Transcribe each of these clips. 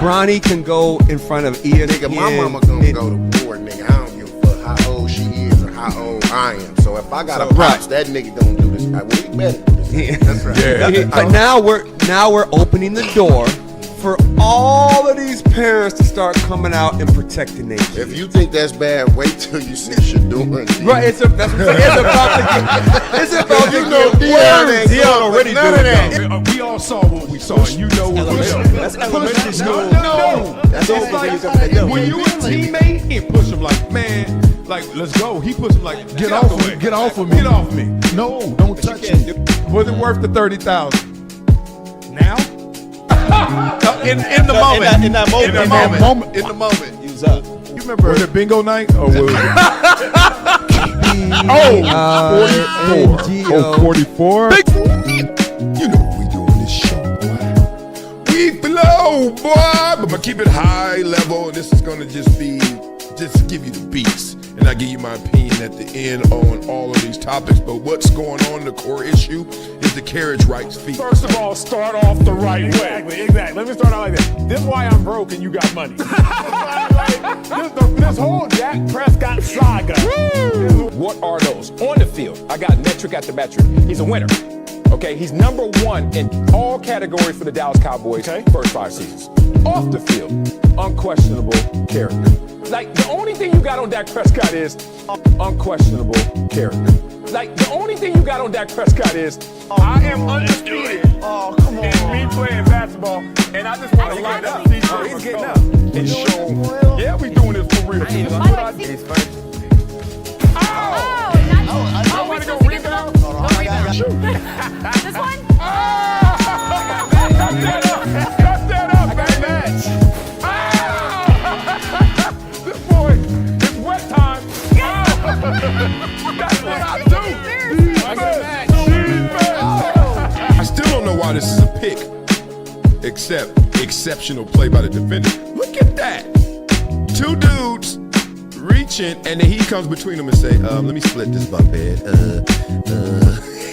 Bronny can go in front of ESPN. Nigga, my mama gonna go to war, nigga. I don't give a fuck how old she is or how old I am. So if I got a pops, that nigga gonna do this. Well, he better do this. That's right. Yeah. But now we're opening the door for all of these parents to start coming out and protecting their kids. If you think that's bad, wait till you see Shador. Right, it's about to get Dion already doing that. We all saw what we saw, and you know what we saw. That's elementary school. No. That's it's like when you a teammate, he push him like, man, like, let's go. He puts him like, get off of me. Get off of me. Get off me. No, don't touch me. Was it worth the $30,000? Now? In the moment. In that moment. In the moment. Use up. You remember? Was it bingo night or was it? 44. You know what we do on this show, boy. We flow, boy. But I'm gonna keep it high level. And this is gonna just give you the beats. And I give you my opinion at the end on all of these topics. But what's going on, the core issue, is the carriage rights fee. First of all, start off the right way. Exactly. Let me start out like this. This is why I'm broke and you got money. this whole Dak Prescott saga. What are those? On the field, I got metric after metric. He's a winner. Okay, he's number one in all categories for the Dallas Cowboys first 5 seasons. Off the field, unquestionable character. Like, the only thing you got on Dak Prescott is unquestionable character. Like, the only thing you got on Dak Prescott is I am undisputed. Oh, come on. And me playing basketball, and I just want to line up. He's getting up. And show, yeah, we doing this for real. He's first. I want to go rebound. Shoot. This one? Cut that up. I got a match. This boy, it's wet time. That's what I do. I still don't know why this is a pick, except exceptional play by the defender. Look at that. 2 dudes reaching, and then he comes between them and say, let me split this bunk bed.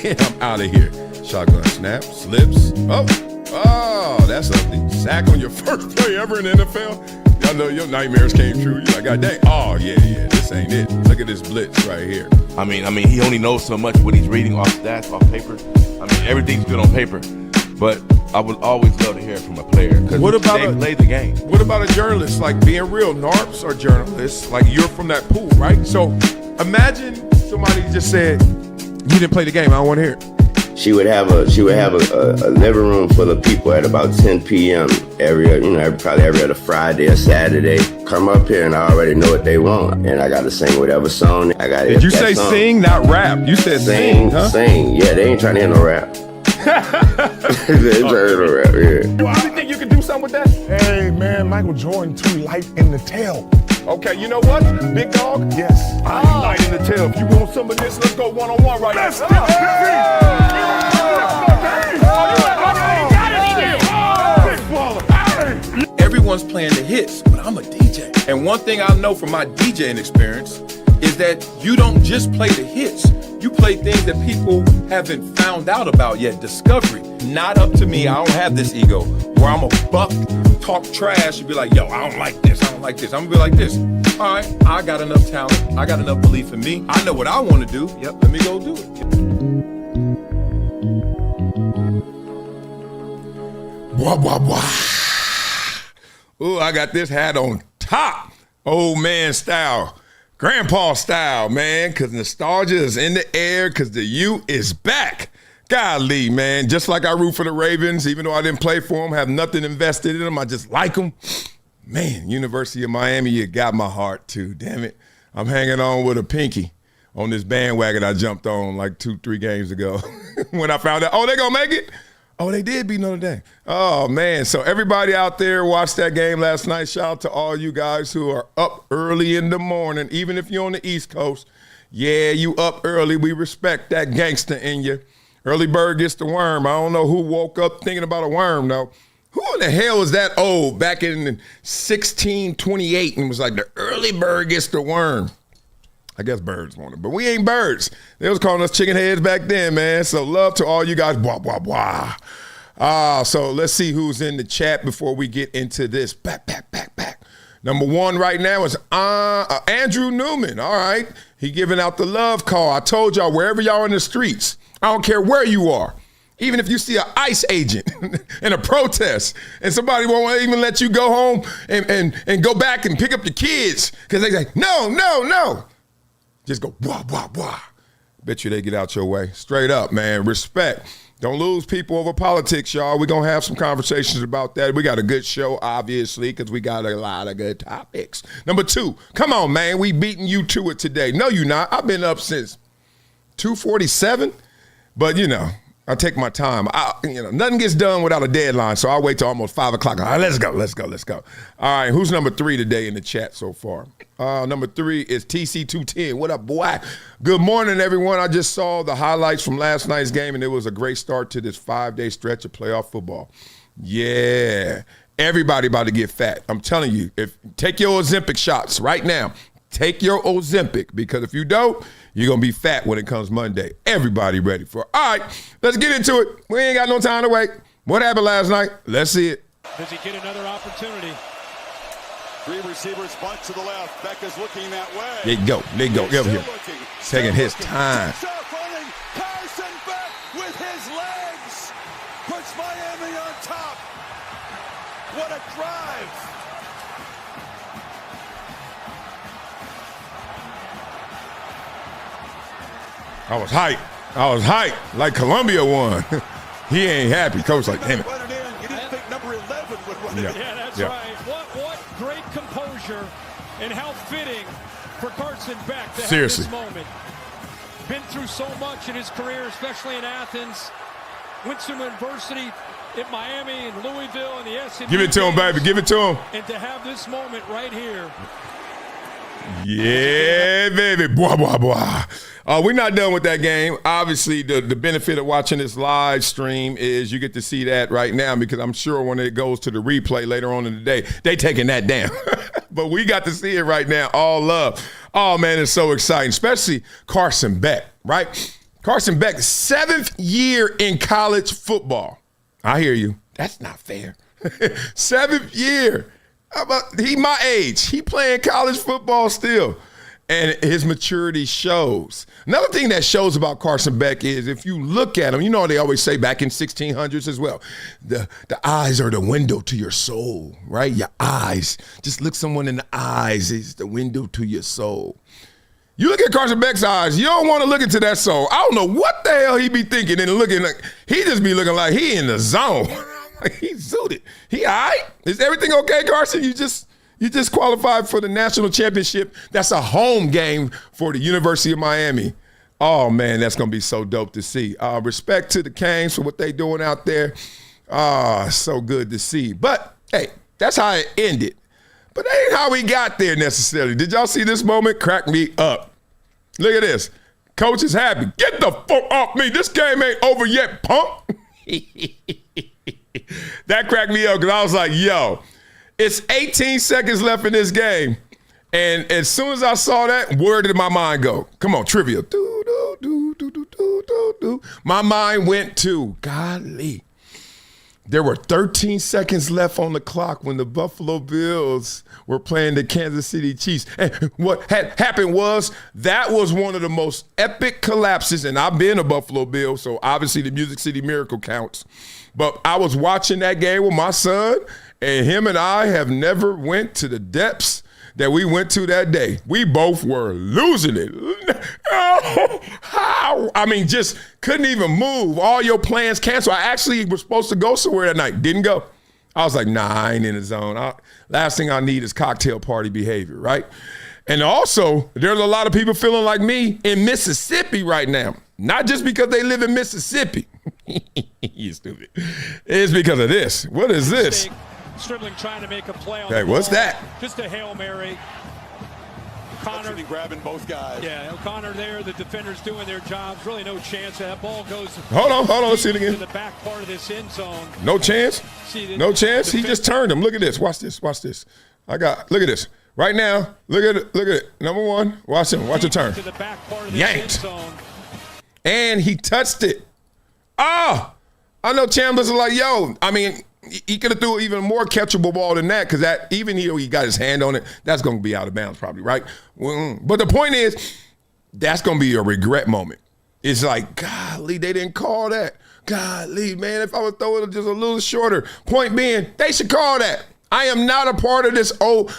And I'm out of here. Shotgun snap, slips. Oh, that's ugly. Sack on your first play ever in the NFL. Y'all know your nightmares came true. You're like, God dang. Oh, yeah, this ain't it. Look at this blitz right here. I mean, he only knows so much what he's reading off stats, off paper. I mean, everything's good on paper. But I would always love to hear it from a player because they play the game. What about a journalist? Like, being real, NARPs are journalists. Like, you're from that pool, right? So imagine somebody just said, you didn't play the game. I don't want to hear it. She would have a living room full of people at about 10 p.m. probably every other Friday or Saturday. Come up here and I already know what they want, and I got to sing whatever song I got. Did you say song. Sing, not rap? You said sing, huh? Sing. Yeah, they ain't trying to hear no rap. They ain't trying to hear no rap. Yeah. You really think you can do something with that? Hey man, Michael Jordan too light in the tail. Okay, you know what, big dog? Yes. I ain't light in the tail. If you want some of this, let's go one-on-one right now. Let's go, Everyone's playing the hits, but I'm a DJ. And one thing I know from my DJing experience is that you don't just play the hits. You play things that people haven't found out about yet. Discovery. Not up to me. I don't have this ego where I'm a buck, talk trash, and be like, yo, I don't like this. I don't like this. I'm gonna be like this. All right, I got enough talent. I got enough belief in me. I know what I want to do. Yep, let me go do it. Wah, wah, wah. Ooh, I got this hat on top. Old man style. Grandpa style, man, because nostalgia is in the air because the U is back. Golly, man, just like I root for the Ravens, even though I didn't play for them, have nothing invested in them, I just like them. Man, University of Miami, you got my heart too, damn it. I'm hanging on with a pinky on this bandwagon I jumped on like 2-3 games ago when I found out, oh, they gonna make it? Oh, they did beat Notre Dame. Oh, man. So everybody out there watched that game last night. Shout out to all you guys who are up early in the morning, even if you're on the East Coast. Yeah, you up early. We respect that gangster in you. Early bird gets the worm. I don't know who woke up thinking about a worm, though. Who in the hell was that old back in 1628 and was like, the early bird gets the worm? I guess birds want it, but we ain't birds. They was calling us chicken heads back then, man. So love to all you guys. Blah, blah, blah. So let's see who's in the chat before we get into this. Back. Number one right now is Andrew Newman. All right. He giving out the love call. I told y'all, wherever y'all in the streets, I don't care where you are. Even if you see an ICE agent in a protest and somebody won't even let you go home and go back and pick up the kids because they say, no. Just go, wah. Bet you they get out your way. Straight up, man. Respect. Don't lose people over politics, y'all. We're going to have some conversations about that. We got a good show, obviously, because we got a lot of good topics. Number two, come on, man. We beating you to it today. No, you're not. I've been up since 2:47, but, I take my time. Nothing gets done without a deadline, so I'll wait till almost 5 o'clock. All right, let's go. All right, who's number 3 today in the chat so far? Number 3 is TC210. What up, boy? Good morning, everyone. I just saw the highlights from last night's game, and it was a great start to this 5-day stretch of playoff football. Yeah, everybody about to get fat. I'm telling you, take your Ozempic shots right now. Take your Ozempic, because if you don't, you're going to be fat when it comes Monday. Everybody ready for it. All right, let's get into it. We ain't got no time to wait. What happened last night? Let's see it. Does he get another opportunity? 3 receivers bunt to the left. Becca's looking that way. There you go. Get over here. Taking his time. Carson Beck with his legs puts Miami on top. What a drive. I was hyped like Columbia won. He ain't happy. Coach like, damn it. You didn't think number 11 would run it in. Yeah, that's right. What great composure and how fitting for Carson Beck to Seriously. have this moment. Been through so much in his career, especially in Athens. Went to university in Miami and Louisville and the SEC. Give it to him, baby. Give it to him. And to have this moment right here. Yeah, baby. Blah. We're not done with that game. Obviously, the benefit of watching this live stream is you get to see that right now, because I'm sure when it goes to the replay later on in the day, they taking that down. But we got to see it right now. All love. Oh, man, it's so exciting, especially Carson Beck, right? Carson Beck, 7th year in college football. I hear you. That's not fair. 7th year. He my age. He playing college football still. And his maturity shows. Another thing that shows about Carson Beck is if you look at him, they always say back in 1600s as well, the eyes are the window to your soul, right? Your eyes. Just look someone in the eyes. It's the window to your soul. You look at Carson Beck's eyes, you don't want to look into that soul. I don't know what the hell he be thinking and looking like. He just be looking like he in the zone. He's suited. He all right? Is everything okay, Carson? You just qualified for the national championship. That's a home game for the University of Miami. Oh, man, that's going to be so dope to see. Respect to the Canes for what they doing out there. So good to see. But, hey, that's how it ended. But that ain't how we got there necessarily. Did y'all see this moment? Crack me up. Look at this. Coach is happy. Get the fuck off me. This game ain't over yet, punk. That cracked me up because I was like, yo, it's 18 seconds left in this game. And as soon as I saw that, where did my mind go? Come on, trivia. My mind went to, golly. There were 13 seconds left on the clock when the Buffalo Bills were playing the Kansas City Chiefs. And what had happened was that was one of the most epic collapses, and I've been a Buffalo Bill, so obviously the Music City Miracle counts. But I was watching that game with my son, and him and I have never went to the depths that we went to that day. We both were losing it. How? I mean, just couldn't even move. All your plans canceled. I actually was supposed to go somewhere that night. Didn't go. I was like, nah, I ain't in the zone. Last thing I need is cocktail party behavior, right? And also, there's a lot of people feeling like me in Mississippi right now. Not just because they live in Mississippi. You stupid. It's because of this. What is this? Stribling trying to make a play on Hey, what's that? Just a Hail Mary. O'Connor grabbing both guys. Yeah, O'Connor there. The defenders doing their jobs. Really no chance. That ball goes. Hold on. Let's see it again. To the back part of this end zone. No chance. No chance. He just turned him. Look at this. Watch this. Look at this. Right now. Look at it. Number one. Watch him. Watch the turn. To the back part of this Yanked. end zone. And he touched it. I know Chandler's like, yo, I mean, he could have threw even more catchable ball than that because that even though he got his hand on it, that's going to be out of bounds probably, right? But the point is, that's going to be a regret moment. It's like, golly, they didn't call that. Golly, man, if I would throw it just a little shorter. Point being, they should call that. I am not a part of this world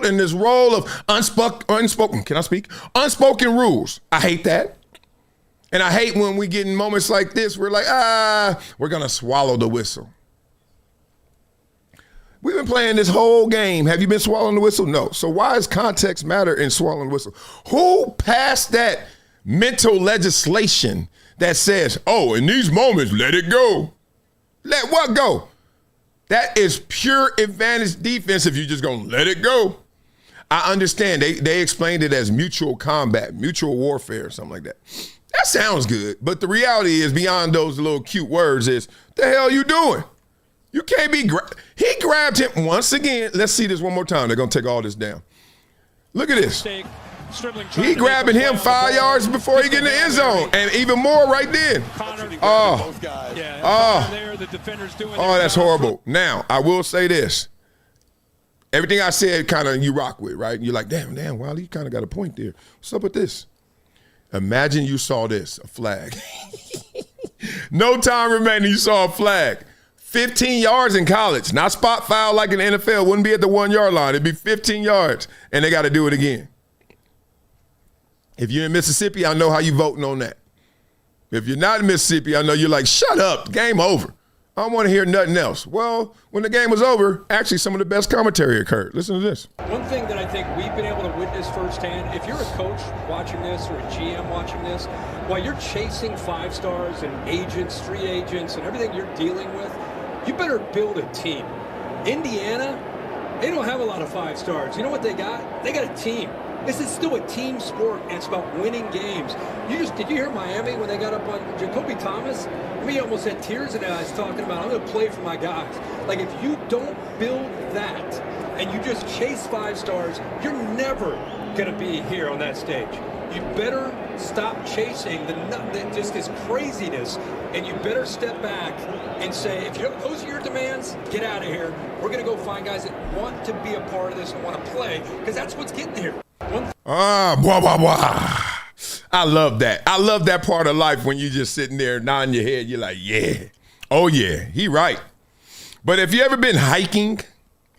and this role of unspoken. Can I speak? Unspoken rules. I hate that. And I hate when we get in moments like this, we're like, we're going to swallow the whistle. We've been playing this whole game. Have you been swallowing the whistle? No. So why does context matter in swallowing the whistle? Who passed that mental legislation that says, oh, in these moments, let it go? Let what go? That is pure advantage defense if you're just going to let it go. I understand. They explained it as mutual combat, mutual warfare, or something like that. That sounds good, but the reality is beyond those little cute words is, the hell you doing? You can't be, he grabbed him once again. Let's see this one more time. They're going to take all this down. Look at this. He grabbing him 5 yards before he get in the end zone, and even more right then. Oh, that's horrible. Now, I will say this. Everything I said kind of you rock with, right? You're like, damn, Wiley, you kind of got a point there. What's up with this? Imagine you saw this, a flag. No time remaining, you saw a flag. 15 yards in college, not spot foul like in the NFL. Wouldn't be at the 1 yard line. It'd be 15 yards, and they got to do it again. If you're in Mississippi, I know how you voting on that. If you're not in Mississippi, I know you're like, shut up, game over. I don't want to hear nothing else. Well, when the game was over, actually some of the best commentary occurred. Listen to this. One thing that I think we've been able to witness firsthand, if you're a coach watching this or a GM watching this, while you're chasing 5 stars and agents, free agents, and everything you're dealing with, you better build a team. Indiana, they don't have a lot of 5 stars. You know what they got? They got a team. This is still a team sport, and it's about winning games. Did you hear Miami when they got up on Jacoby Thomas? I mean, he almost had tears in his eyes talking about, I'm going to play for my guys. Like, if you don't build that and you just chase 5 stars, you're never going to be here on that stage. You better stop chasing just this craziness, and you better step back and say, if those are your demands, get out of here. We're going to go find guys that want to be a part of this and want to play, because that's what's getting here. I love that. I love that part of life when you just sitting there nodding your head. You're like, yeah. Oh, yeah. He right. But if you ever been hiking,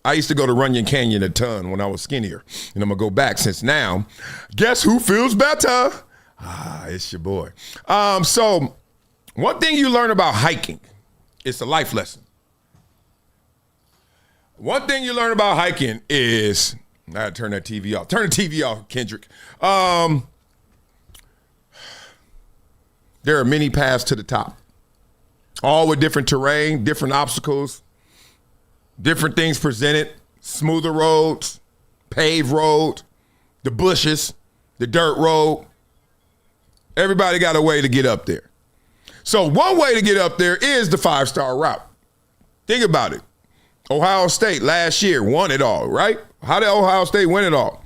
I used to go to Runyon Canyon a ton when I was skinnier. And I'm going to go back since now. Guess who feels better? It's your boy. So one thing you learn about hiking, it's a life lesson. One thing you learn about hiking is, I gotta turn that TV off. Turn the TV off, Kendrick. There are many paths to the top, all with different terrain, different obstacles, different things presented, smoother roads, paved road, the bushes, the dirt road. Everybody got a way to get up there. So one way to get up there is the 5-star route. Think about it. Ohio State last year won it all, right? How did Ohio State win it all?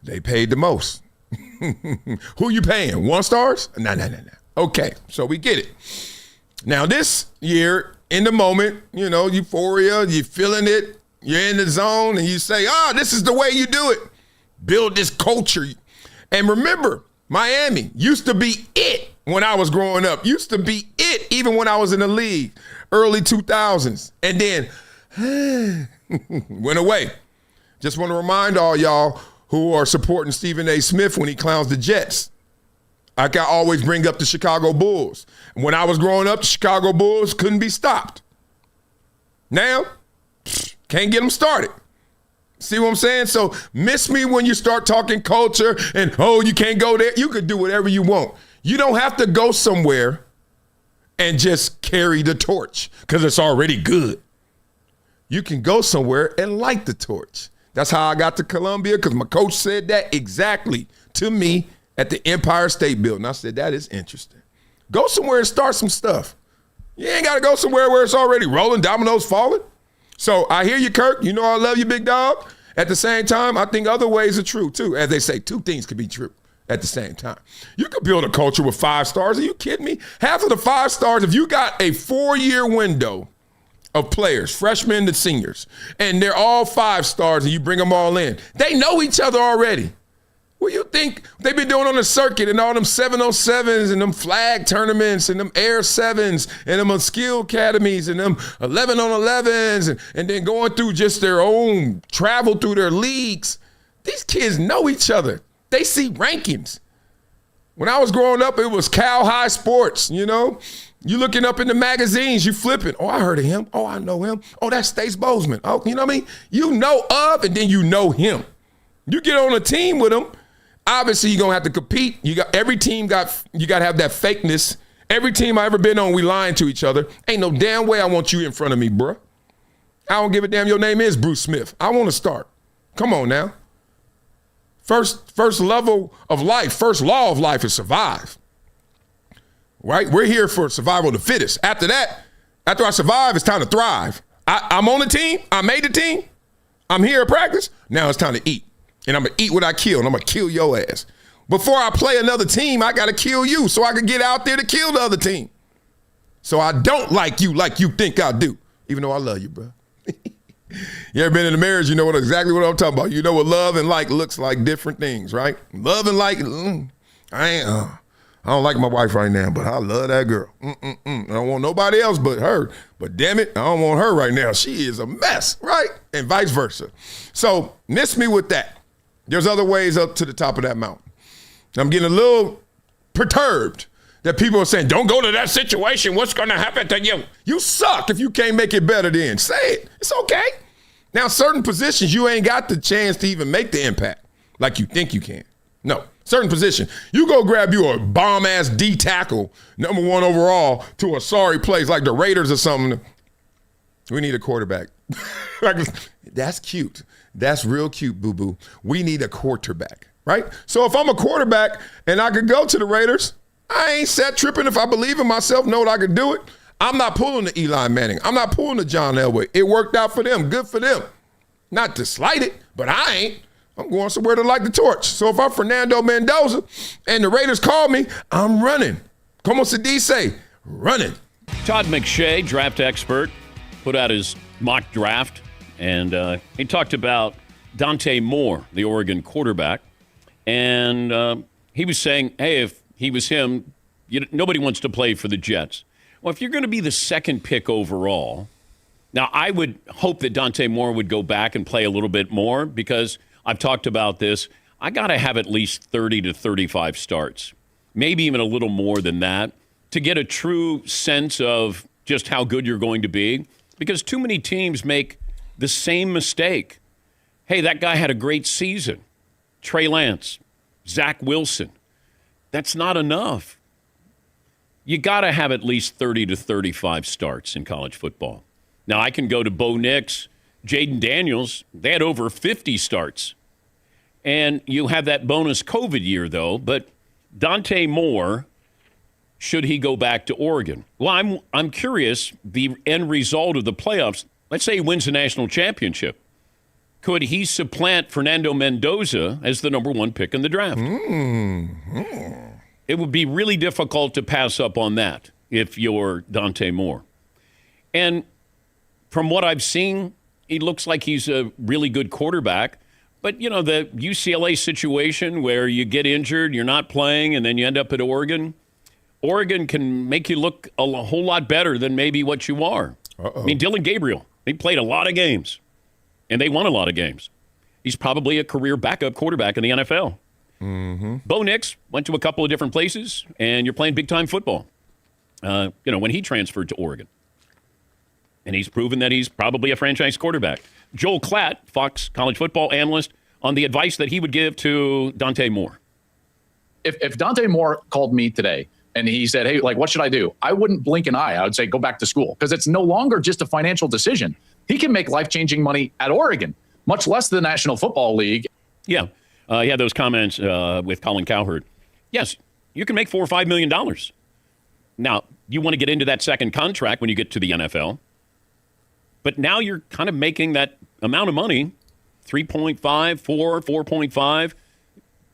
They paid the most. Who you paying? 1 stars? No. Okay, so we get it. Now this year, in the moment, euphoria, you're feeling it, you're in the zone, and you say, this is the way you do it. Build this culture. And remember, Miami used to be it when I was growing up. Used to be it even when I was in the league, early 2000s. And then went away. Just want to remind all y'all who are supporting Stephen A. Smith when he clowns the Jets. I can always bring up the Chicago Bulls. When I was growing up, the Chicago Bulls couldn't be stopped. Now, can't get them started. See what I'm saying? So miss me when you start talking culture and, you can't go there. You could do whatever you want. You don't have to go somewhere and just carry the torch because it's already good. You can go somewhere and light the torch. That's how I got to Columbia, because my coach said that exactly to me at the Empire State Building. I said, that is interesting. Go somewhere and start some stuff. You ain't got to go somewhere where it's already rolling, dominoes falling. So I hear you, Kirk. You know I love you, big dog. At the same time, I think other ways are true, too. As they say, 2 things can be true at the same time. You could build a culture with 5 stars. Are you kidding me? Half of the 5 stars, if you got a 4-year window of players, freshmen to seniors, and they're all 5 stars and you bring them all in, they know each other already. What do you think they've been doing on the circuit and all them 707s and them flag tournaments and them Air 7s and them skill academies and them 11-on-11s and then going through just their own travel through their leagues? These kids know each other. They see rankings. When I was growing up, it was Cal High Sports, you know? You looking up in the magazines, you flipping. Oh, I heard of him. Oh, I know him. Oh, that's Stace Bozeman. Oh, you know what I mean? You know of, and then you know him. You get on a team with him, obviously you're going to have to compete. You got to have that fakeness. Every team I ever been on, we lying to each other. Ain't no damn way I want you in front of me, bruh. I don't give a damn your name is Bruce Smith. I want to start. Come on now. First level of life, first law of life is survive. Right? We're here for survival of the fittest. After that, after I survive, it's time to thrive. I'm on the team. I made the team. I'm here at practice. Now it's time to eat. And I'm going to eat what I kill, and I'm going to kill your ass. Before I play another team, I got to kill you so I can get out there to kill the other team. So I don't like you think I do, even though I love you, bro. You ever been in a marriage, you know exactly what I'm talking about. You know what love and like looks like, different things, right? Love and like, I don't like my wife right now, but I love that girl. I don't want nobody else but her. But damn it, I don't want her right now. She is a mess, right? And vice versa. So miss me with that. There's other ways up to the top of that mountain. I'm getting a little perturbed that people are saying, don't go to that situation. What's going to happen to you? You suck if you can't make it better then. Say it. It's okay. Now, certain positions, you ain't got the chance to even make the impact like you think you can. No. Certain position. You go grab you a bomb-ass D tackle, number 1 overall, to a sorry place like the Raiders or something. We need a quarterback. That's cute. That's real cute, boo-boo. We need a quarterback, right? So if I'm a quarterback and I could go to the Raiders, I ain't set tripping if I believe in myself, know that I could do it. I'm not pulling the Eli Manning. I'm not pulling the John Elway. It worked out for them. Good for them. Not to slight it, but I ain't. I'm going somewhere to light the torch. So if I'm Fernando Mendoza and the Raiders call me, I'm running. Como se dice, running. Todd McShay, draft expert, put out his mock draft, and he talked about Dante Moore, the Oregon quarterback, and he was saying, hey, if he was him, nobody wants to play for the Jets. Well, if you're going to be the 2nd pick overall, now I would hope that Dante Moore would go back and play a little bit more because I've talked about this. I got to have at least 30 to 35 starts, maybe even a little more than that, to get a true sense of just how good you're going to be, because too many teams make the same mistake. Hey, that guy had a great season. Trey Lance, Zach Wilson. That's not enough. You got to have at least 30 to 35 starts in college football. Now, I can go to Bo Nix, Jaden Daniels. They had over 50 starts. And you have that bonus COVID year, though. But Dante Moore, should he go back to Oregon? Well, I'm curious, the end result of the playoffs, let's say he wins the national championship. Could he supplant Fernando Mendoza as the number 1 pick in the draft? It would be really difficult to pass up on that if you're Dante Moore. And from what I've seen, he looks like he's a really good quarterback. But, you know, the UCLA situation where you get injured, you're not playing, and then you end up at Oregon, Oregon can make you look a whole lot better than maybe what you are. I mean, Dylan Gabriel, he played a lot of games, and they won a lot of games. He's probably a career backup quarterback in the NFL. Bo Nix went to a couple of different places, and you're playing big-time football, when he transferred to Oregon. And he's proven that he's probably a franchise quarterback. Joel Klatt, Fox college football analyst, on the advice that he would give to Dante Moore. If Dante Moore called me today and he said, hey, what should I do? I wouldn't blink an eye. I would say, go back to school, because it's no longer just a financial decision. He can make life-changing money at Oregon, much less the National Football League. Yeah. He had those comments with Colin Cowherd. Yes, you can make $4 or $5 million. Now, you want to get into that second contract when you get to the NFL. But now you're kind of making that amount of money, 3.5, 4, 4.5.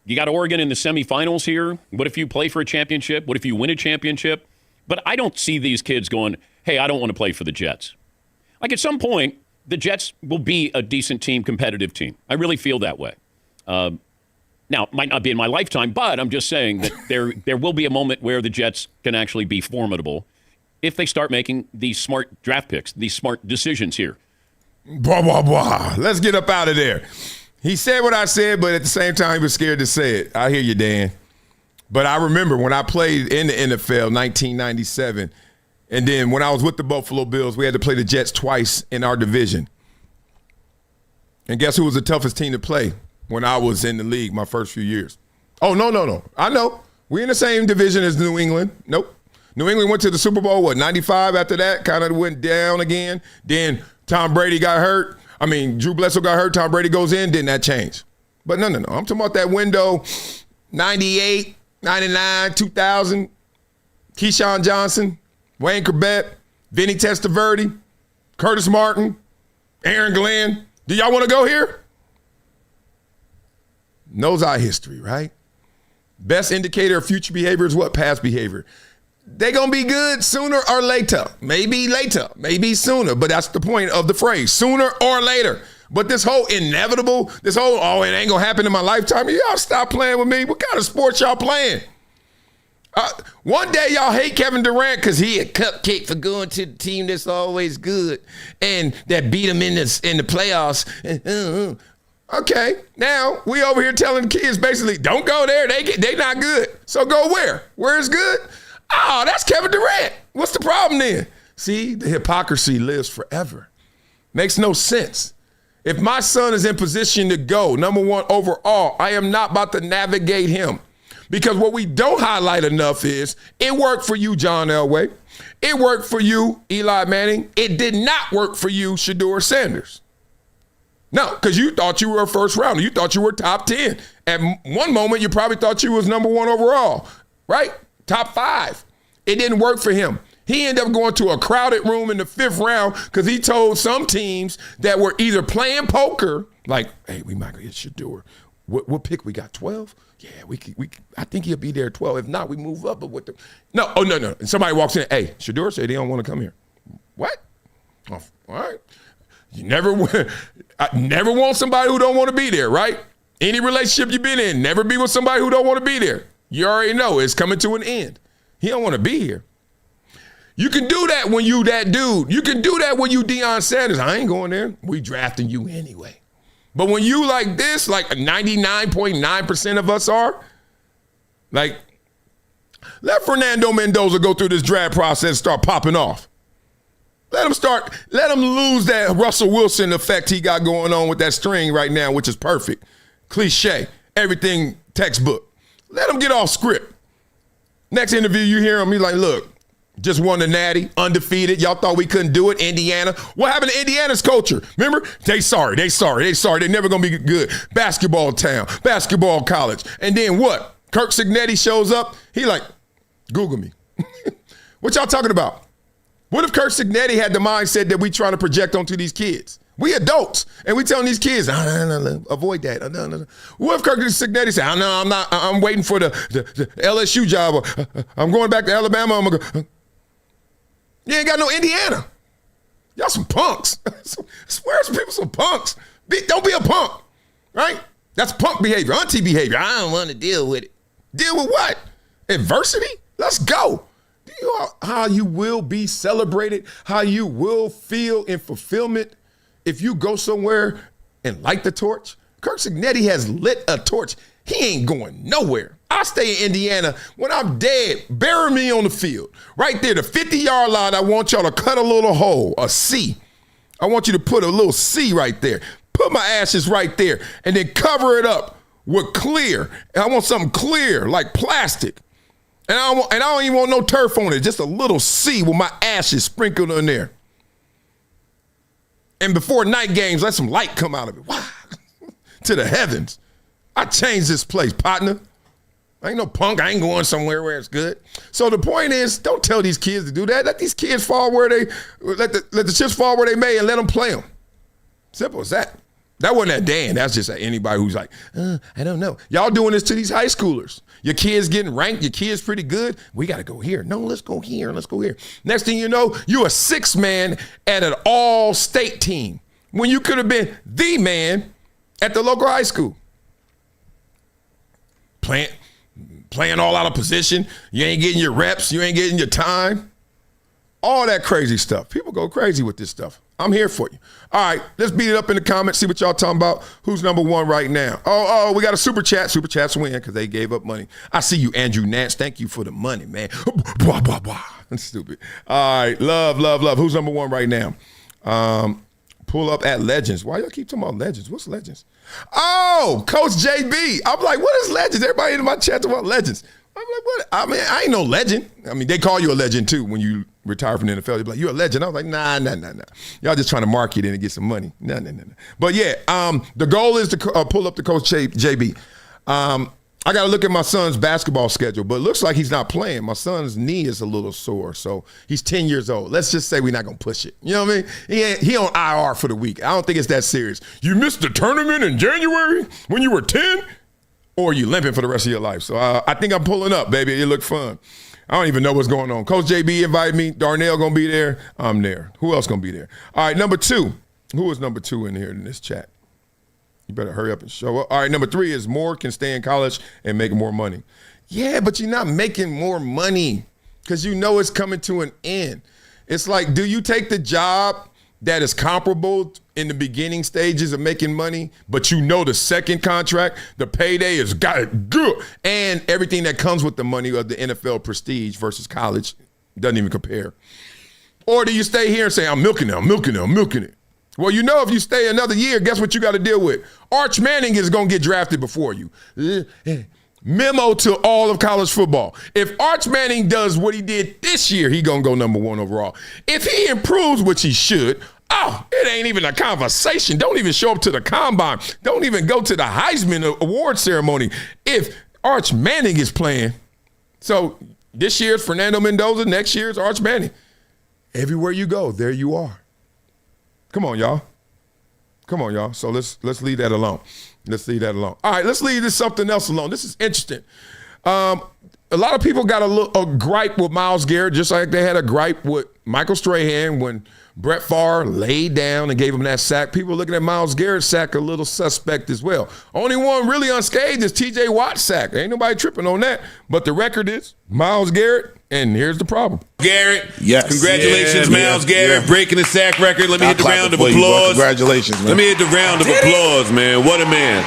You got Oregon in the semifinals here. What if you play for a championship? What if you win a championship? But I don't see these kids going, hey, I don't want to play for the Jets. Like at some point, the Jets will be a decent team, competitive team. I really feel that way. Now, it might not be in my lifetime, but I'm just saying that there will be a moment where the Jets can actually be formidable if they start making these smart draft picks, these smart decisions here. Blah, blah, blah. Let's get up out of there. He said what I said, but at the same time, he was scared to say it. I hear you, Dan. But I remember when I played in the NFL, 1997, and then when I was with the Buffalo Bills, we had to play the Jets twice in our division. And guess who was the toughest team to play when I was in the league my first few years? Oh, no. I know. We're in the same division as New England. Nope. New England went to the Super Bowl, 95 after that? Kind of went down again. Then Tom Brady got hurt. Drew Bledsoe got hurt. Tom Brady goes in. Didn't that change? But no. I'm talking about that window, 98, 99, 2000, Keyshawn Johnson, Wayne Corbett, Vinny Testaverde, Curtis Martin, Aaron Glenn. Do y'all want to go here? Knows our history, right? Best indicator of future behavior is what? Past behavior. They're going to be good sooner or later. Maybe later, maybe sooner. But that's the point of the phrase, sooner or later. But this whole inevitable, it ain't going to happen in my lifetime. Y'all stop playing with me. What kind of sports y'all playing? One day y'all hate Kevin Durant because he a cupcake for going to the team that's always good and that beat him in the playoffs. Okay, now we over here telling kids basically, don't go there. They not good. So go where? Where's good? Oh, that's Kevin Durant. What's the problem then? See, the hypocrisy lives forever. Makes no sense. If my son is in position to go number one overall, I am not about to navigate him. Because what we don't highlight enough is it worked for you, John Elway. It worked for you, Eli Manning. It did not work for you, Shedeur Sanders. No, because you thought you were a first rounder. You thought you were top 10. At one moment, you probably thought you was number one overall, right? Top 5. It didn't work for him. He ended up going to a crowded room in the 5th round because he told some teams that were either playing poker, like, hey, we might go get Shedeur. What pick we got? 12? Yeah, I think he'll be there at 12. If not, we move up. But what the? No. And somebody walks in. Hey, Shedeur said he don't want to come here. What? Oh, all right. I never want somebody who don't want to be there, right? Any relationship you've been in, never be with somebody who don't want to be there. You already know it's coming to an end. He don't want to be here. You can do that when you that dude. You can do that when you Deion Sanders. I ain't going there. We drafting you anyway. But when you like this, like 99.9% of us are, like, let Fernando Mendoza go through this draft process and start popping off. Let him lose that Russell Wilson effect he got going on with that string right now, which is perfect. Cliche, everything textbook. Let him get off script. Next interview, you hear him, he's like, look, just won the Natty, undefeated. Y'all thought we couldn't do it. Indiana. What happened to Indiana's culture? Remember? They sorry. They're never going to be good. Basketball town, basketball college. And then what? Kirk Cignetti shows up. He like, Google me. What y'all talking about? What if Kirk Cignetti had the mindset that we trying to project onto these kids? We adults, and we telling these kids, no, avoid that. No. What if Kirk Cignetti said, no, I'm not. I'm waiting for the LSU job. I'm going back to Alabama. I'm gonna go. You ain't got no Indiana. Y'all some punks. I swear some people some punks. Don't be a punk, right? That's punk behavior, auntie behavior. I don't want to deal with it. Deal with what? Adversity? Let's go. Do you know how you will be celebrated, how you will feel in fulfillment if you go somewhere and light the torch? Kirk Cignetti has lit a torch. He ain't going nowhere. I stay in Indiana. When I'm dead, bury me on the field. Right there, the 50-yard line, I want y'all to cut a little hole, a C. I want you to put a little C right there. Put my ashes right there and then cover it up with clear. And I want something clear, like plastic. And I don't even want no turf on it, just a little C with my ashes sprinkled in there. And before night games, let some light come out of it. Wow. To the heavens. I changed this place, partner. I ain't no punk. I ain't going somewhere where it's good. So the point is, don't tell these kids to do that. Let these kids fall where they, let the chips fall where they may and let them play them. Simple as that. That wasn't at Dan. That's just at anybody who's like, I don't know. Y'all doing this to these high schoolers. Your kids getting ranked. Your kids pretty good. We got to go here. No, let's go here. Let's go here. Next thing you know, you a 6th man at an all-state team when you could have been the man at the local high school. Playing all out of position. You ain't getting your reps. You ain't getting your time. All that crazy stuff. People go crazy with this stuff. I'm here for you. All right, let's beat it up in the comments, see what y'all talking about. Who's number 1 right now? Oh, we got a super chat. Super chats win because they gave up money. I see you, Andrew Nance. Thank you for the money, man. Blah, blah, blah. That's stupid. All right, love. Who's number 1 right now? Pull up at Legends. Why y'all keep talking about Legends? What's Legends? Oh, Coach JB. I'm like, what is Legends? Everybody in my chat talking about Legends. I'm like, what? I mean, I ain't no legend. I mean, they call you a legend too when you retire from the NFL. They're like, you're a legend. I was like, nah. Y'all just trying to market it and get some money. No. But yeah, the goal is to pull up the Coach JB. I got to look at my son's basketball schedule, but it looks like he's not playing. My son's knee is a little sore, so he's 10 years old. Let's just say we're not going to push it. You know what I mean? He on IR for the week. I don't think it's that serious. You missed the tournament in January when you were 10? Or you limping for the rest of your life. So I think I'm pulling up, baby. It looked fun. I don't even know what's going on. Coach JB invited me. Darnell going to be there. I'm there. Who else going to be there? All right, number 2. Who is number 2 in here in this chat? You better hurry up and show up. All right, number 3 is Moore can stay in college and make more money. Yeah, but you're not making more money because you know it's coming to an end. It's like, do you take the job that is comparable in the beginning stages of making money, but you know the second contract, the payday is good, and everything that comes with the money of the NFL prestige versus college doesn't even compare? Or do you stay here and say, I'm milking it? Well, you know if you stay another year, guess what you got to deal with? Arch Manning is going to get drafted before you. Memo to all of college football. If Arch Manning does what he did this year, he going to go number 1 overall. If he improves, which he should, it ain't even a conversation. Don't even show up to the combine. Don't even go to the Heisman Award ceremony if Arch Manning is playing. So this year's Fernando Mendoza, next year's Arch Manning. Everywhere you go, there you are. Come on, y'all. So let's leave that alone. All right, let's leave something else alone. This is interesting. A lot of people got a gripe with Myles Garrett, just like they had a gripe with Michael Strahan when Brett Favre laid down and gave him that sack. People looking at Myles Garrett's sack a little suspect as well. Only one really unscathed is T.J. Watt's sack. Ain't nobody tripping on that. But the record is Myles Garrett, and here's the problem. Garrett, yes. Congratulations, Myles Garrett, breaking the sack record. Let me hit the round of applause. Congratulations, man. Let me hit the round of applause, man. What a man.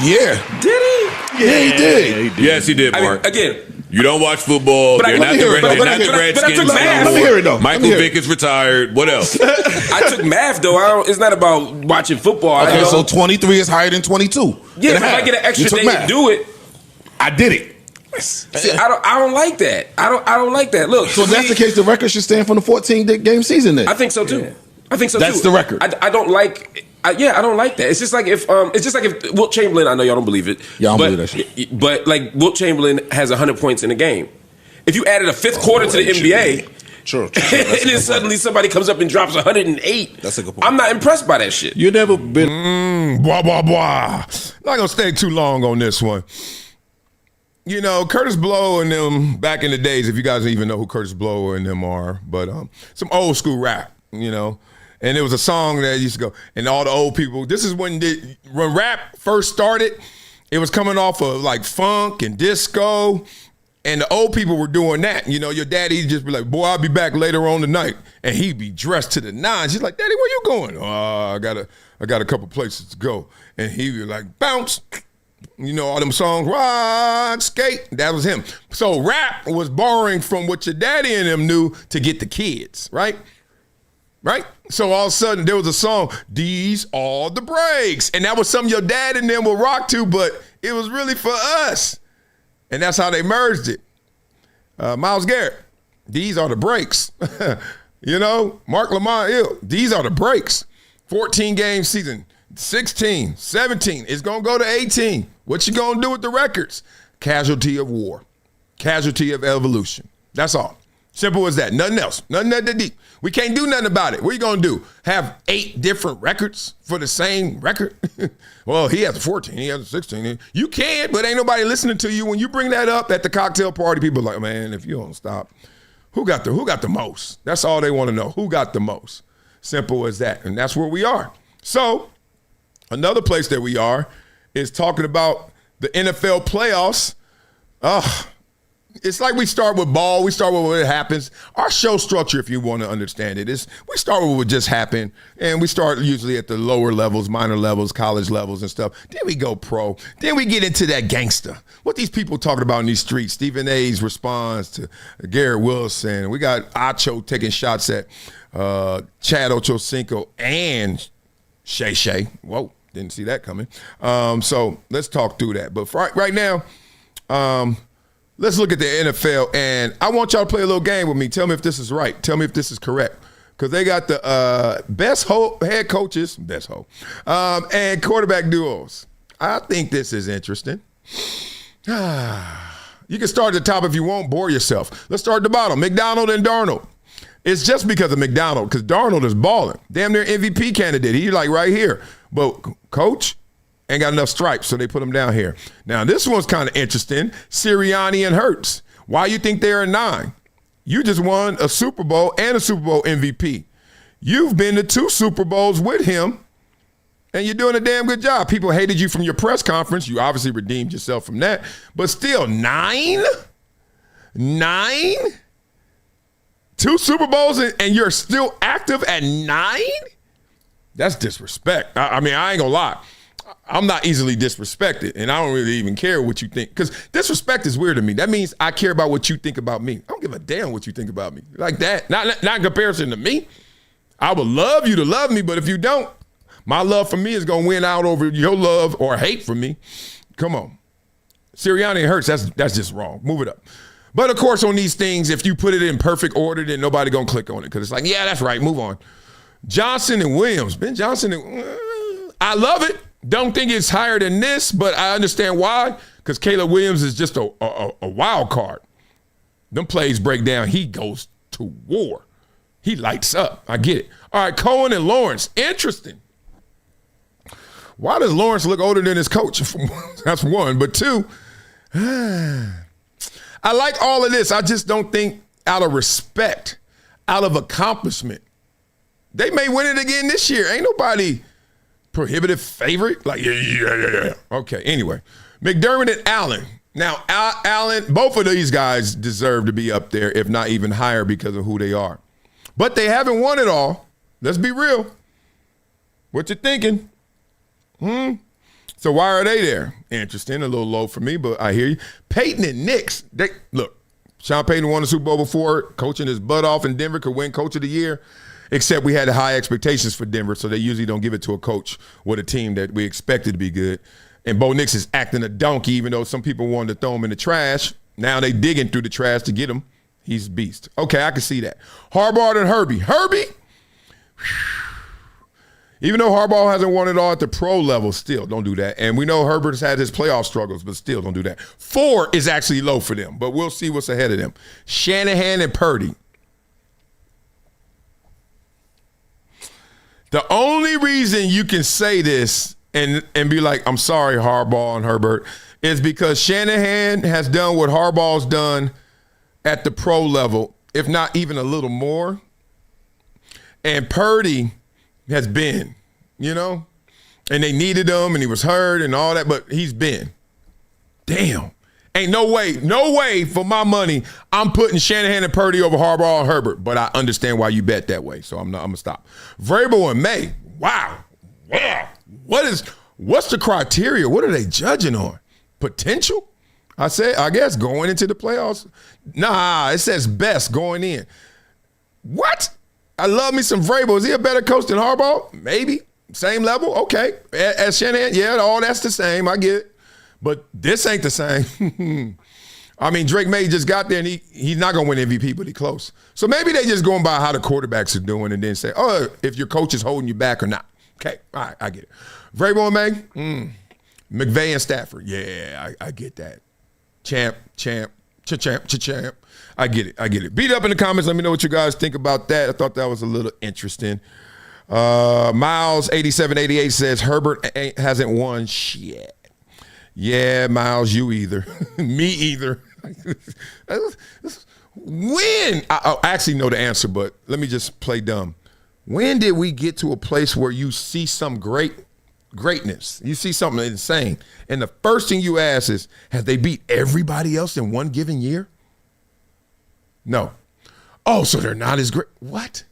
Yeah. Did he? Yeah, he did. Yes, he did, Mark. I mean, again, you don't watch football. You're not the Redskins. Let me hear it, though. Michael Vick is retired. What else? I took math, though. It's not about watching football. Okay, so 23 is higher than 22. Yeah, if I get an extra day to do it. I did it. See, I don't like that. I don't like that. Look, so if that's the case, the record should stand from the 14-game season then. I think so too. That's the record. I don't like. I don't like that. It's just like if Wilt Chamberlain. I know y'all don't believe it. Yeah, I don't believe that shit. But like Wilt Chamberlain has 100 points in a game. If you added a fifth quarter to the NBA. True. And then suddenly somebody comes up and drops 108. That's a good point. I'm not impressed by that shit. You never been. Blah, blah, blah. Not going to stay too long on this one. You know, Curtis Blow and them back in the days, if you guys even know who Curtis Blow and them are, but some old school rap, you know. And there was a song that used to go, and all the old people, this is when rap first started, it was coming off of like funk and disco. And the old people were doing that. You know, your daddy'd just be like, boy, I'll be back later on tonight. And he'd be dressed to the nines. He's like, Daddy, where you going? Oh, I got a couple places to go. And he'd be like, bounce. You know, all them songs, rock, skate. That was him. So rap was borrowing from what your daddy and them knew to get the kids, right? Right? So all of a sudden there was a song, These Are the Breaks. And that was something your dad and them would rock to, but it was really for us. And that's how they merged it. Myles Garrett, these are the breaks. You know, Mark Lamont Hill, these are the breaks. 14-game season, 16, 17. It's going to go to 18. What you going to do with the records? Casualty of war. Casualty of evolution. That's all. Simple as that. Nothing else. Nothing that deep. We can't do nothing about it. What are you going to do? Have 8 different records for the same record? Well, he has a 14. He has a 16. You can, but ain't nobody listening to you. When you bring that up at the cocktail party, people are like, man, if you don't stop, who got the most? That's all they want to know. Who got the most? Simple as that. And that's where we are. So another place that we are is talking about the NFL playoffs. It's like we start with ball. We start with what happens. Our show structure, if you want to understand it, is we start with what just happened, and we start usually at the lower levels, minor levels, college levels and stuff. Then we go pro. Then we get into that gangster. What these people talking about in these streets. Stephen A's response to Garrett Wilson. We got Acho taking shots at Chad Ochocinco and Shay Shay. Whoa, didn't see that coming. So let's talk through that. But for right now, let's look at the NFL, and I want y'all to play a little game with me. Tell me if this is right. Tell me if this is correct. Because they got the best head coaches, and quarterback duos. I think this is interesting. You can start at the top if you won't bore yourself. Let's start at the bottom. McDonald and Darnold. It's just because of McDonald, because Darnold is balling. Damn near MVP candidate. He's like right here. But coach ain't got enough stripes, so they put him down here. Now, this one's kind of interesting. Sirianni and Hurts. Why you think they're a 9? You just won a Super Bowl and a Super Bowl MVP. You've been to 2 Super Bowls with him, and you're doing a damn good job. People hated you from your press conference. You obviously redeemed yourself from that. But still, 9? 9? 2 Super Bowls, and you're still active at 9? That's disrespect. I mean, I ain't gonna lie. I'm not easily disrespected, and I don't really even care what you think. Because disrespect is weird to me. That means I care about what you think about me. I don't give a damn what you think about me. Like that. Not in comparison to me. I would love you to love me, but if you don't, my love for me is going to win out over your love or hate for me. Come on. Sirianni and Hurts, that's just wrong. Move it up. But, of course, on these things, if you put it in perfect order, then nobody going to click on it because it's like, yeah, that's right, move on. Johnson and Williams. Ben Johnson, I love it. Don't think it's higher than this, but I understand why, because Caleb Williams is just a wild card. Them plays break down. He goes to war. He lights up. I get it. All right, Cohen and Lawrence. Interesting. Why does Lawrence look older than his coach? That's one. But 2, I like all of this. I just don't think out of respect, out of accomplishment. They may win it again this year. Ain't nobody prohibitive favorite? Like, yeah. Okay, anyway. McDermott and Allen. Now, Allen, both of these guys deserve to be up there, if not even higher because of who they are. But they haven't won it all. Let's be real. What you thinking? So why are they there? Interesting, a little low for me, but I hear you. Peyton and Knicks. Look, Sean Payton won the Super Bowl before, coaching his butt off in Denver, could win Coach of the Year. Except we had high expectations for Denver, so they usually don't give it to a coach with a team that we expected to be good. And Bo Nix is acting a donkey, even though some people wanted to throw him in the trash. Now they digging through the trash to get him. He's a beast. Okay, I can see that. Harbaugh and Herbie. Even though Harbaugh hasn't won it all at the pro level, still don't do that. And we know Herbert's had his playoff struggles, but still don't do that. 4 is actually low for them, but we'll see what's ahead of them. Shanahan and Purdy. The only reason you can say this and be like, I'm sorry, Harbaugh and Herbert, is because Shanahan has done what Harbaugh's done at the pro level, if not even a little more. And Purdy has been, and they needed him and he was hurt and all that, but he's been. Damn. Ain't no way for my money I'm putting Shanahan and Purdy over Harbaugh and Herbert, but I understand why you bet that way, so I'm going to stop. Vrabel and May, wow. What's the criteria? What are they judging on? Potential? I guess going into the playoffs. Nah, it says best going in. What? I love me some Vrabel. Is he a better coach than Harbaugh? Maybe. Same level? Okay. As Shanahan, yeah, all that's the same. I get it. But this ain't the same. I mean, Drake May just got there, and he's not going to win MVP, but he's close. So maybe they just going by how the quarterbacks are doing and then say, oh, if your coach is holding you back or not. Okay, all right, I get it. Vrabel and May? McVay and Stafford. Yeah, I get that. Champ. Cha-champ. I get it. Beat up in the comments. Let me know what you guys think about that. I thought that was a little interesting. Miles 8788 says Herbert hasn't won shit. Yeah, Miles, you either. Me either. When? I actually know the answer, but let me just play dumb. When did we get to a place where you see some greatness? You see something insane, and the first thing you ask is, have they beat everybody else in one given year? No. Oh, so they're not as great. What?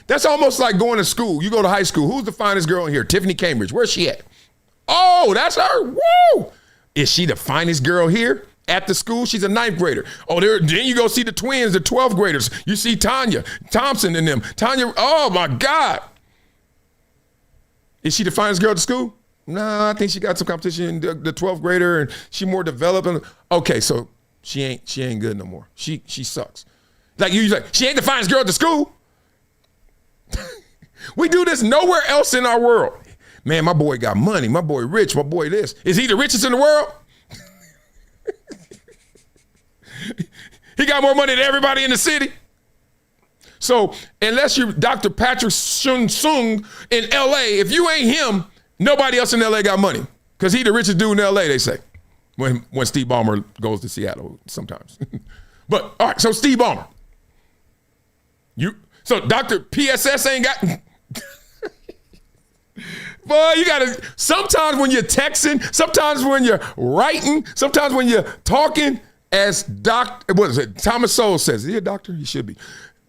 That's almost like going to school. You go to high school. Who's the finest girl in here? Tiffany Cambridge. Where's she at? Oh, that's her. Woo! Is she the finest girl here at the school? She's a 9th grader. Oh, then you go see the twins, the 12th graders. You see Tanya Thompson and them. Tanya, oh my God. Is she the finest girl at the school? No, I think she got some competition. The 12th grader, and she more developed. Okay, so she ain't good no more. She sucks. Like you like, she ain't the finest girl at the school. We do this nowhere else in our world. Man, my boy got money. My boy rich. My boy this. Is he the richest in the world? He got more money than everybody in the city. So unless you're Dr. Patrick Sung in L.A., if you ain't him, nobody else in L.A. got money. Because he the richest dude in L.A., they say, when Steve Ballmer goes to Seattle sometimes. But, all right, so Steve Ballmer. So Dr. PSS ain't got... Boy, you gotta, sometimes when you're texting, sometimes when you're writing, sometimes when you're talking, as Thomas Sowell says, is he a doctor? He should be.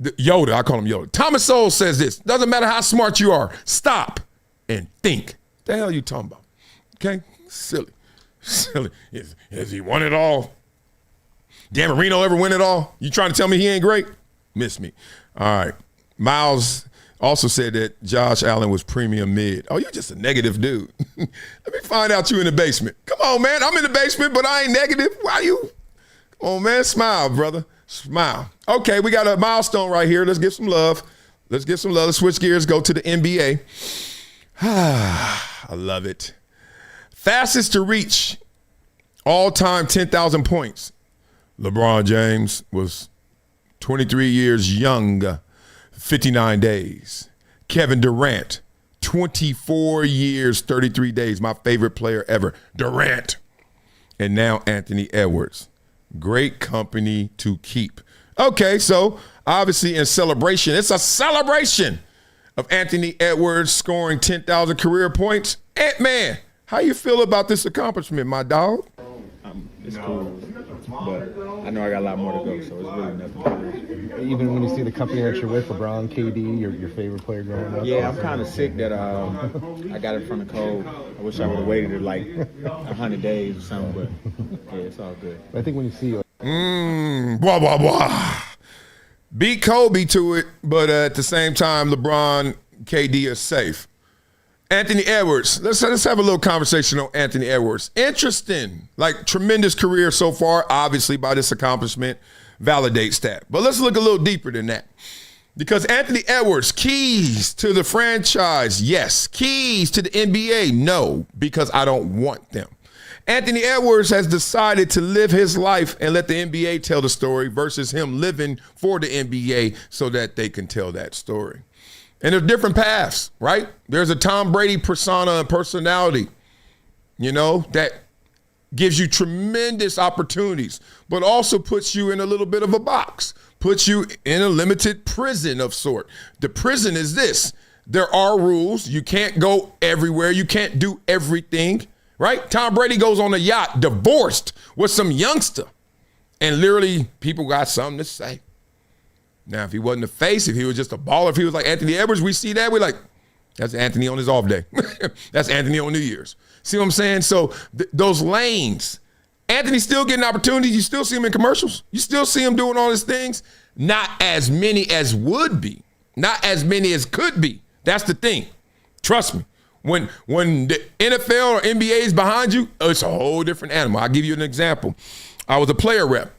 Yoda, I call him Yoda. Thomas Sowell says this, doesn't matter how smart you are, stop and think. What the hell are you talking about? Okay? Silly. Has he won it all? Dan Marino ever win it all? You trying to tell me he ain't great? Miss me. All right. Miles also said that Josh Allen was premium mid. Oh, you're just a negative dude. Let me find out you in the basement. Come on, man. I'm in the basement, but I ain't negative. Why you? Come on, man. Smile, brother. Smile. Okay, we got a milestone right here. Let's give some love. Let's switch gears, go to the NBA. I love it. Fastest to reach all-time 10,000 points. LeBron James was 23 years young, 59 days. Kevin Durant, 24 years, 33 days. My favorite player ever, Durant. And now Anthony Edwards. Great company to keep. Okay, so obviously in celebration, it's a celebration of Anthony Edwards scoring 10,000 career points. Ant-Man, how you feel about this accomplishment, my dog? It's cool, but I know I got a lot more to go, so it's really nothing. Even when you see the company that you're with, LeBron, KD, your favorite player growing up? Yeah, I'm kind of sick that I got it from the cold. I wish I would have waited like 100 days or something, but yeah, it's all good. I think when you see blah, blah, blah. Beat Kobe to it, but at the same time, LeBron, KD are safe. Anthony Edwards, let's have a little conversation on Anthony Edwards. Interesting, like tremendous career so far, obviously by this accomplishment, validates that. But let's look a little deeper than that. Because Anthony Edwards, keys to the franchise, yes. Keys to the NBA, no, because I don't want them. Anthony Edwards has decided to live his life and let the NBA tell the story versus him living for the NBA so that they can tell that story. And there's different paths, right? There's a Tom Brady persona and personality, that gives you tremendous opportunities, but also puts you in a little bit of a box, puts you in a limited prison of sort. The prison is this. There are rules. You can't go everywhere. You can't do everything, right? Tom Brady goes on a yacht, divorced with some youngster, and literally people got something to say. Now, if he wasn't a face, if he was just a baller, if he was like Anthony Edwards, we see that, we're like, that's Anthony on his off day. That's Anthony on New Year's. See what I'm saying? So those lanes, Anthony's still getting opportunities. You still see him in commercials. You still see him doing all his things. Not as many as would be. Not as many as could be. That's the thing. Trust me. When the NFL or NBA is behind you, it's a whole different animal. I'll give you an example. I was a player rep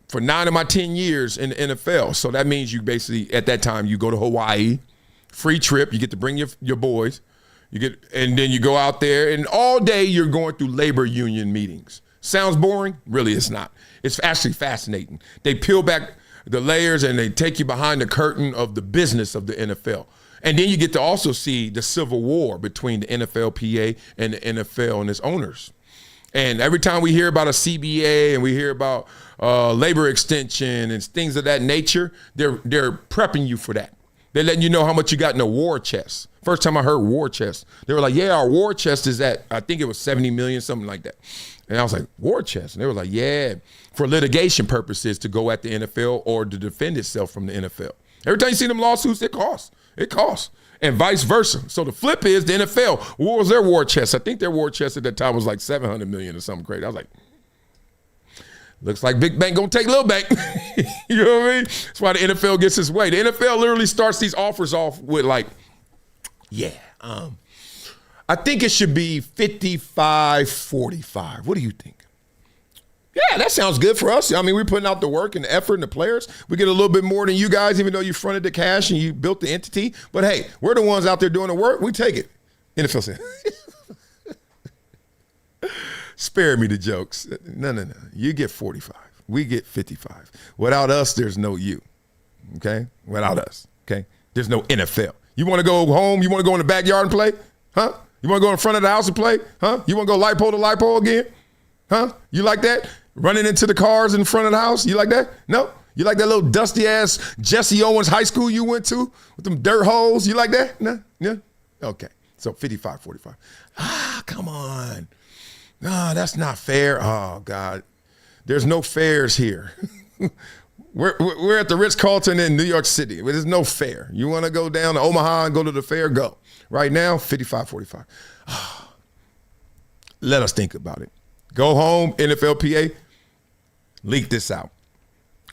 for 9 of my 10 years in the NFL. So that means you basically, at that time, you go to Hawaii, free trip, you get to bring your boys, and then you go out there, and all day you're going through labor union meetings. Sounds boring? Really, it's not. It's actually fascinating. They peel back the layers and they take you behind the curtain of the business of the NFL. And then you get to also see the civil war between the NFLPA and the NFL and its owners. And every time we hear about a CBA and we hear about labor extension and things of that nature, they're prepping you for that. They're letting you know how much you got in a war chest. First time I heard war chest, they were like, yeah, our war chest is at, I think it was 70 million, something like that. And I was like, war chest? And they were like, yeah, for litigation purposes to go at the NFL or to defend itself from the NFL. Every time you see them lawsuits, it costs. It costs. And vice versa. So the flip is the NFL, what was their war chest? I think their war chest at that time was like 700 million or something crazy. I was like, looks like big bank gonna take little bank. You know what I mean? That's why the NFL gets its way. The NFL literally starts these offers off with like, yeah, I think it should be 55-45. What do you think? Yeah, that sounds good for us. I mean, we're putting out the work and the effort and the players. We get a little bit more than you guys, even though you fronted the cash and you built the entity. But hey, we're the ones out there doing the work. We take it. NFL said, spare me the jokes. No. You get 45. We get 55. Without us, there's no you. Okay? Without us. Okay? There's no NFL. You want to go home? You want to go in the backyard and play? Huh? You want to go in front of the house and play? Huh? You want to go light pole to light pole again? Huh? You like that? Running into the cars in front of the house? You like that? No? You like that little dusty ass Jesse Owens high school you went to with them dirt holes? You like that? No? Yeah? Okay. So 55-45. Come on. No, that's not fair. Oh, God. There's no fairs here. We're at the Ritz-Carlton in New York City. There's no fair. You want to go down to Omaha and go to the fair? Go. Right now, 55-45. Let us think about it. Go home, NFLPA, leak this out.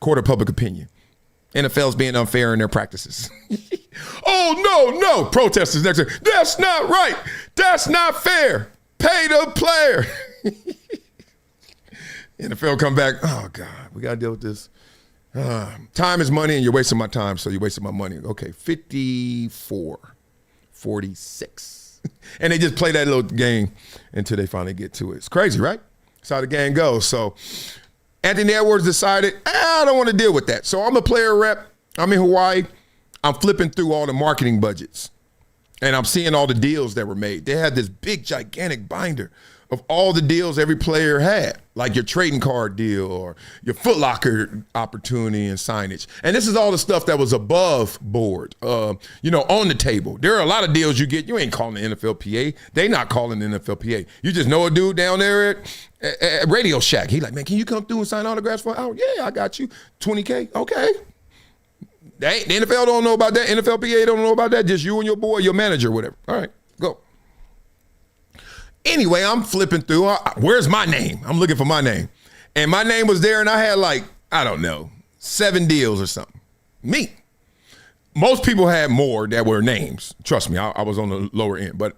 Court of public opinion. NFL's being unfair in their practices. Oh, no. Protesters next to that's not right. That's not fair. Pay the player. NFL come back. Oh, God, we got to deal with this. Time is money, and you're wasting my time, so you're wasting my money. Okay, 54-46. And they just play that little game until they finally get to it. It's crazy, right? That's how the game goes. So Anthony Edwards decided, I don't want to deal with that. So I'm a player rep. I'm in Hawaii. I'm flipping through all the marketing budgets. And I'm seeing all the deals that were made. They had this big, gigantic binder of all the deals every player had, like your trading card deal or your Foot Locker opportunity and signage. And this is all the stuff that was above board, on the table. There are a lot of deals you get. You ain't calling the NFLPA. They not calling the NFLPA. You just know a dude down there at Radio Shack. He like, man, can you come through and sign autographs for an hour? Yeah, I got you. $20K. Okay. The NFL don't know about that. NFLPA don't know about that. Just you and your boy, your manager, whatever. All right, go. Anyway, I'm flipping through. Where's my name? I'm looking for my name. And my name was there, and I had 7 deals or something. Me. Most people had more that were names. Trust me, I was on the lower end. But,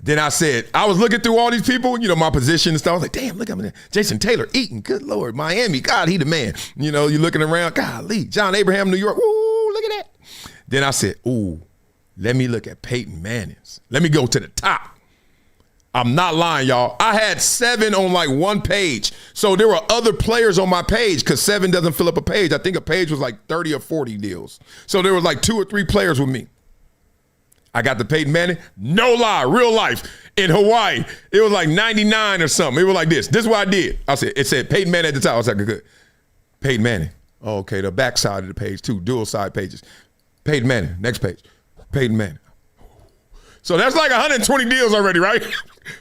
then I said, I was looking through all these people, my position and stuff. I was like, damn, look at me. Jason Taylor, Eaton, good Lord, Miami, God, he the man. You're looking around, golly, John Abraham, New York, ooh, look at that. Then I said, ooh, let me look at Peyton Manning's. Let me go to the top. I'm not lying, y'all. I had 7 on one page. So there were other players on my page because 7 doesn't fill up a page. I think a page was 30 or 40 deals. So there was 2 or 3 players with me. I got the Peyton Manning. No lie, real life. In Hawaii, it was 99 or something. It was like this. This is what I did. It said Peyton Manning at the top. I was like, good. Peyton Manning. Oh, okay, the back side of the page too. Dual side pages. Peyton Manning. Next page. Peyton Manning. So that's 120 deals already, right?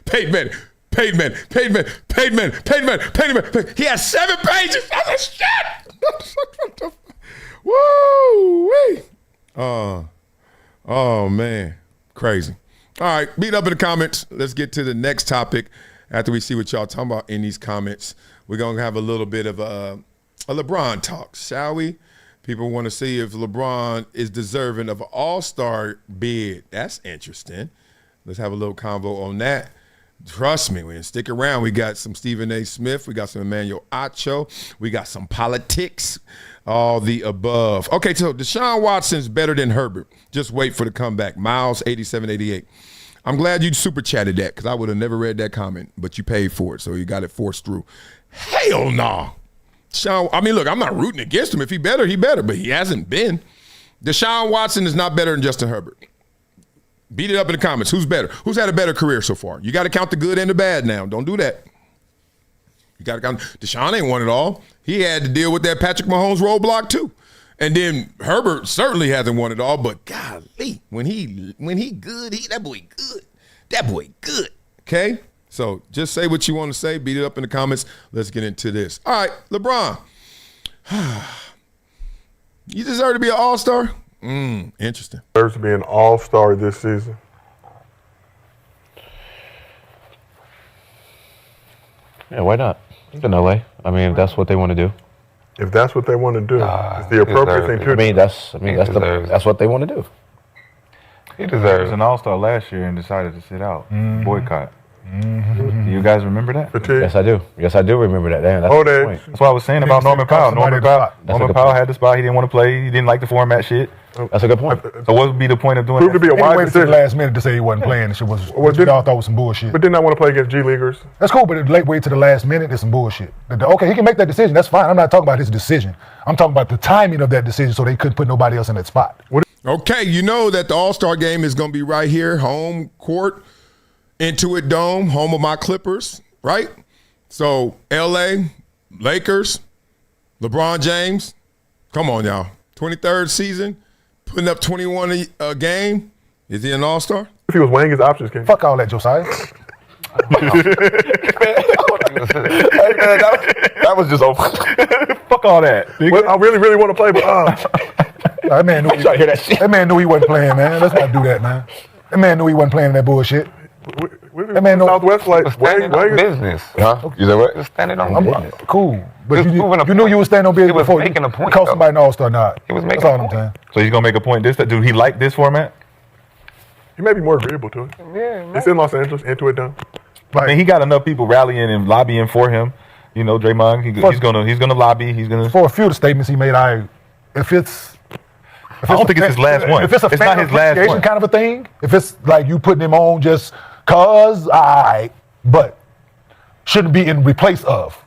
Peyton Manning. Peyton Manning. Peyton Manning. Peyton Manning. Peyton Manning. Peyton Manning. He has 7 pages. I was like, shit. Woo-wee. Oh, man. Crazy. All right, beat up in the comments. Let's get to the next topic after we see what y'all talking about in these comments. We're going to have a little bit of a LeBron talk, shall we? People want to see if LeBron is deserving of an all-star bid. That's interesting. Let's have a little convo on that. Trust me, when stick around, we got some Stephen A. Smith. We got some Emmanuel Acho. We got some politics, all the above. Okay, so Deshaun Watson's better than Herbert. Just wait for the comeback. Miles, 87-88. I'm glad you super chatted that because I would have never read that comment, but you paid for it, so you got it forced through. Hell no. Sean, I mean, look, I'm not rooting against him. If he better, but he hasn't been. Deshaun Watson is not better than Justin Herbert. Beat it up in the comments. Who's better? Who's had a better career so far? You got to count the good and the bad now. Don't do that. You got to count. Deshaun ain't won it all. He had to deal with that Patrick Mahomes roadblock too. And then Herbert certainly hasn't won it all, but golly, when he good, that boy good. That boy good. Okay? So just say what you want to say. Beat it up in the comments. Let's get into this. All right, LeBron. You deserve to be an all-star? Interesting. Deserves to be an all-star this season. Yeah, why not? He's in LA. I mean, if that's what they want to do. If that's what they want to do, it's the appropriate thing to do. That's what they want to do. He deserves an all-star last year and decided to sit out. Boycott. Do you guys remember that? Yes, I do. Yes, I do remember that. Damn, that's the point. That's what I was saying about Norman Powell. Norman Powell had the spot. He didn't want to play. He didn't like the format shit. That's a good point. So what would be the point of doing Proved that? to be a wise Waited to the decision. last minute to say he wasn't playing. And shit was what y'all thought was some bullshit. But didn't I want to play against G Leaguers? That's cool, but wait to the last minute is some bullshit. Okay, he can make that decision. That's fine. I'm not talking about his decision. I'm talking about the timing of that decision so they couldn't put nobody else in that spot. Okay, you know that the All-Star game is going to be right here, home court, Intuit Dome, home of my Clippers, right? So, L.A., Lakers, LeBron James, come on, y'all. 23rd season, putting up 21 a game. Is he an All-Star? If he was weighing his options, King. Fuck all that, Josiah. That was just over. Fuck all that. Well, I really, really want to play, but that man knew he wasn't playing, man. Let's not do that, man. That man knew he wasn't playing that bullshit. That man Southwest like business. Huh? You know what? Standing on business. Cool. But you knew you were standing on business before making a point. Call somebody an all-star nod. He was making That's all I'm saying. So he's gonna make a point. Do he like this format? He may be more agreeable to it. Yeah, it's in Los Angeles, Intuit Dome. I mean, he got enough people rallying and lobbying for him. You know, Draymond. He's gonna lobby. He's gonna. For a few of the statements he made, I don't think it's his last one. If it's a fan appreciation kind of a thing, if it's like you putting him on just cause, but shouldn't be in replace of.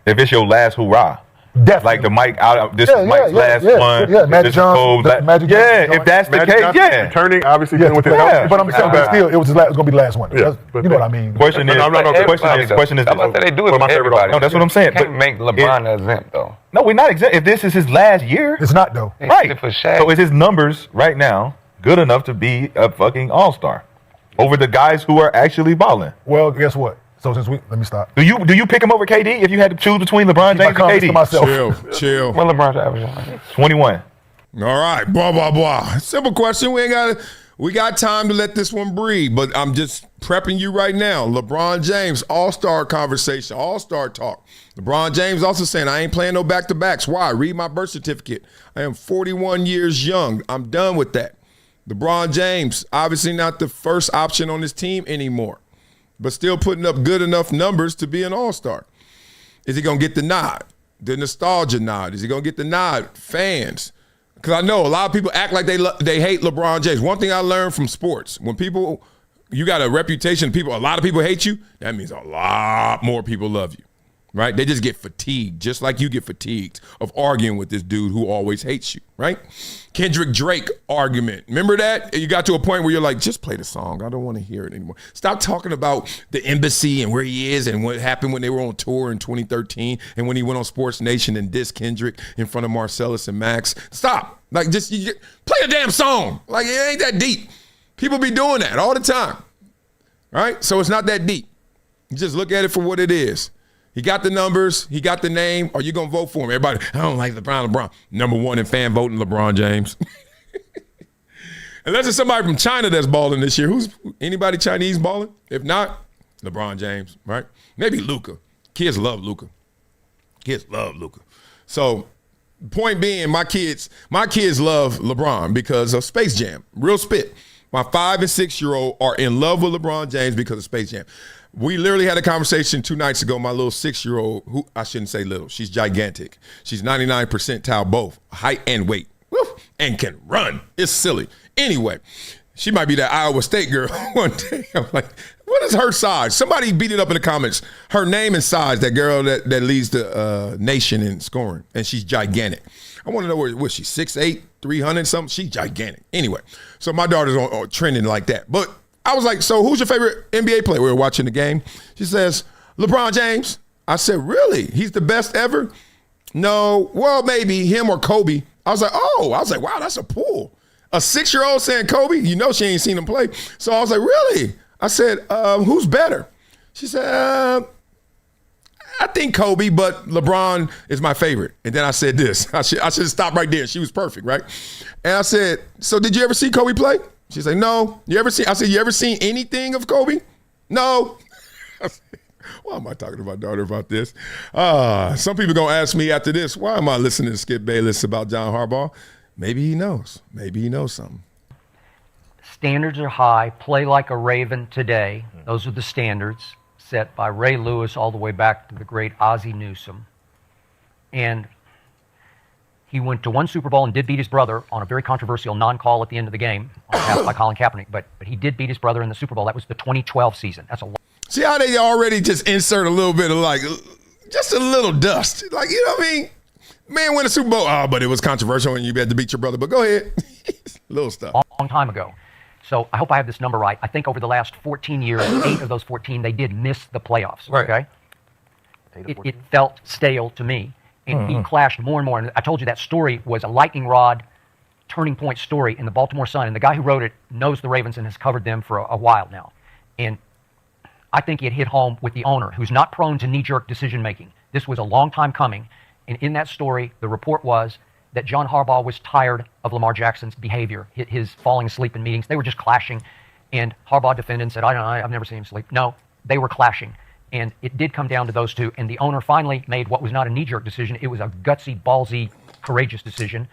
If it's your last hurrah. Definitely. Like the Mike Mike's last one. Yeah, Magic Johnson. If that's the case, Returning, obviously, with it. But I'm saying, still, it was going to be the last one. Yeah, you know what I mean. Question is, they do it with everybody. No, that's what I'm saying. Can't make LeBron exempt though. No, we're not exempt. If this is his last year, it's not though. Right. So is his numbers right now good enough to be a fucking all-star over the guys who are actually balling? Well, guess what? So let me stop. Do you pick him over KD if you had to choose between LeBron James and KD? Chill. Well, LeBron's average 21. All right, blah. Simple question. We got time to let this one breathe, but I'm just prepping you right now. LeBron James, all-star conversation, all-star talk. LeBron James also saying, I ain't playing no back-to-backs. Why? Read my birth certificate. I am 41 years young. I'm done with that. LeBron James, obviously not the first option on his team anymore, but still putting up good enough numbers to be an all-star. Is he going to get the nod, the nostalgia nod? Is he going to get the nod? Fans. Because I know a lot of people act like they hate LeBron James. One thing I learned from sports, when you got a reputation, a lot of people hate you, that means a lot more people love you, right? They just get fatigued, just like you get fatigued of arguing with this dude who always hates you, right? Kendrick Drake argument. Remember that? You got to a point where you're like, just play the song. I don't want to hear it anymore. Stop talking about the embassy and where he is and what happened when they were on tour in 2013 and when he went on Sports Nation and dissed Kendrick in front of Marcellus and Max. Stop. Like, just play a damn song. Like, it ain't that deep. People be doing that all the time, right? So it's not that deep. You just look at it for what it is. He got the numbers. He got the name. Are you going to vote for him? Everybody, I don't like LeBron. Number one in fan voting, LeBron James. Unless it's somebody from China that's balling this year. Anybody Chinese balling? If not, LeBron James, right? Maybe Luka. Kids love Luka. So point being, my kids love LeBron because of Space Jam. Real spit. My 5 and 6-year-old are in love with LeBron James because of Space Jam. We literally had a conversation 2 nights ago. My little 6-year-old, who I shouldn't say little, she's gigantic. She's 99 percentile both, height and weight, and can run. It's silly. Anyway, She might be that Iowa State girl one day. I'm like, what is her size? Somebody beat it up in the comments. Her name and size, that girl that leads the nation in scoring, and she's gigantic. I want to know what she's 6'8", 300 something. She's gigantic. Anyway, so my daughter's on trending like that. But I was like, so who's your favorite NBA player? We were watching the game. She says, LeBron James. I said, really? He's the best ever? No. Well, maybe him or Kobe. I was like, wow, that's a pull. A 6-year-old saying Kobe, you know she ain't seen him play. So I was like, really? I said, who's better? She said, I think Kobe, but LeBron is my favorite. And then I said this. I should have stopped right there. She was perfect, right? And I said, so did you ever see Kobe play? She said, no. I said, you ever seen anything of Kobe? No. I said, why am I talking to my daughter about this? Some people going to ask me after this, why am I listening to Skip Bayless about John Harbaugh? Maybe he knows. Maybe he knows something. Standards are high. Play like a Raven today. Those are the standards set by Ray Lewis all the way back to the great Ozzie Newsome. And he went to one Super Bowl and did beat his brother on a very controversial non-call at the end of the game on behalf by Colin Kaepernick. But he did beat his brother in the Super Bowl. That was the 2012 season. That's a lot. See how they already just insert a little bit of like, just a little dust. Like, you know what I mean? Man win a Super Bowl. Oh, but it was controversial and you had to beat your brother. But go ahead. Little stuff. Long time ago. So I hope I have this number right. I think over the last 14 years, 8 of those 14, they did miss the playoffs. Right. Okay. It felt stale to me. And he clashed more and more. And I told you that story was a lightning rod turning point story in the Baltimore Sun. And the guy who wrote it knows the Ravens and has covered them for a while now. And I think it hit home with the owner, who's not prone to knee-jerk decision-making. This was a long time coming. And in that story, the report was that John Harbaugh was tired of Lamar Jackson's behavior, his falling asleep in meetings. They were just clashing. And Harbaugh defended and said, I don't know, I've never seen him sleep. No, they were clashing. And it did come down to those two. And the owner finally made what was not a knee-jerk decision. It was a gutsy, ballsy, courageous decision.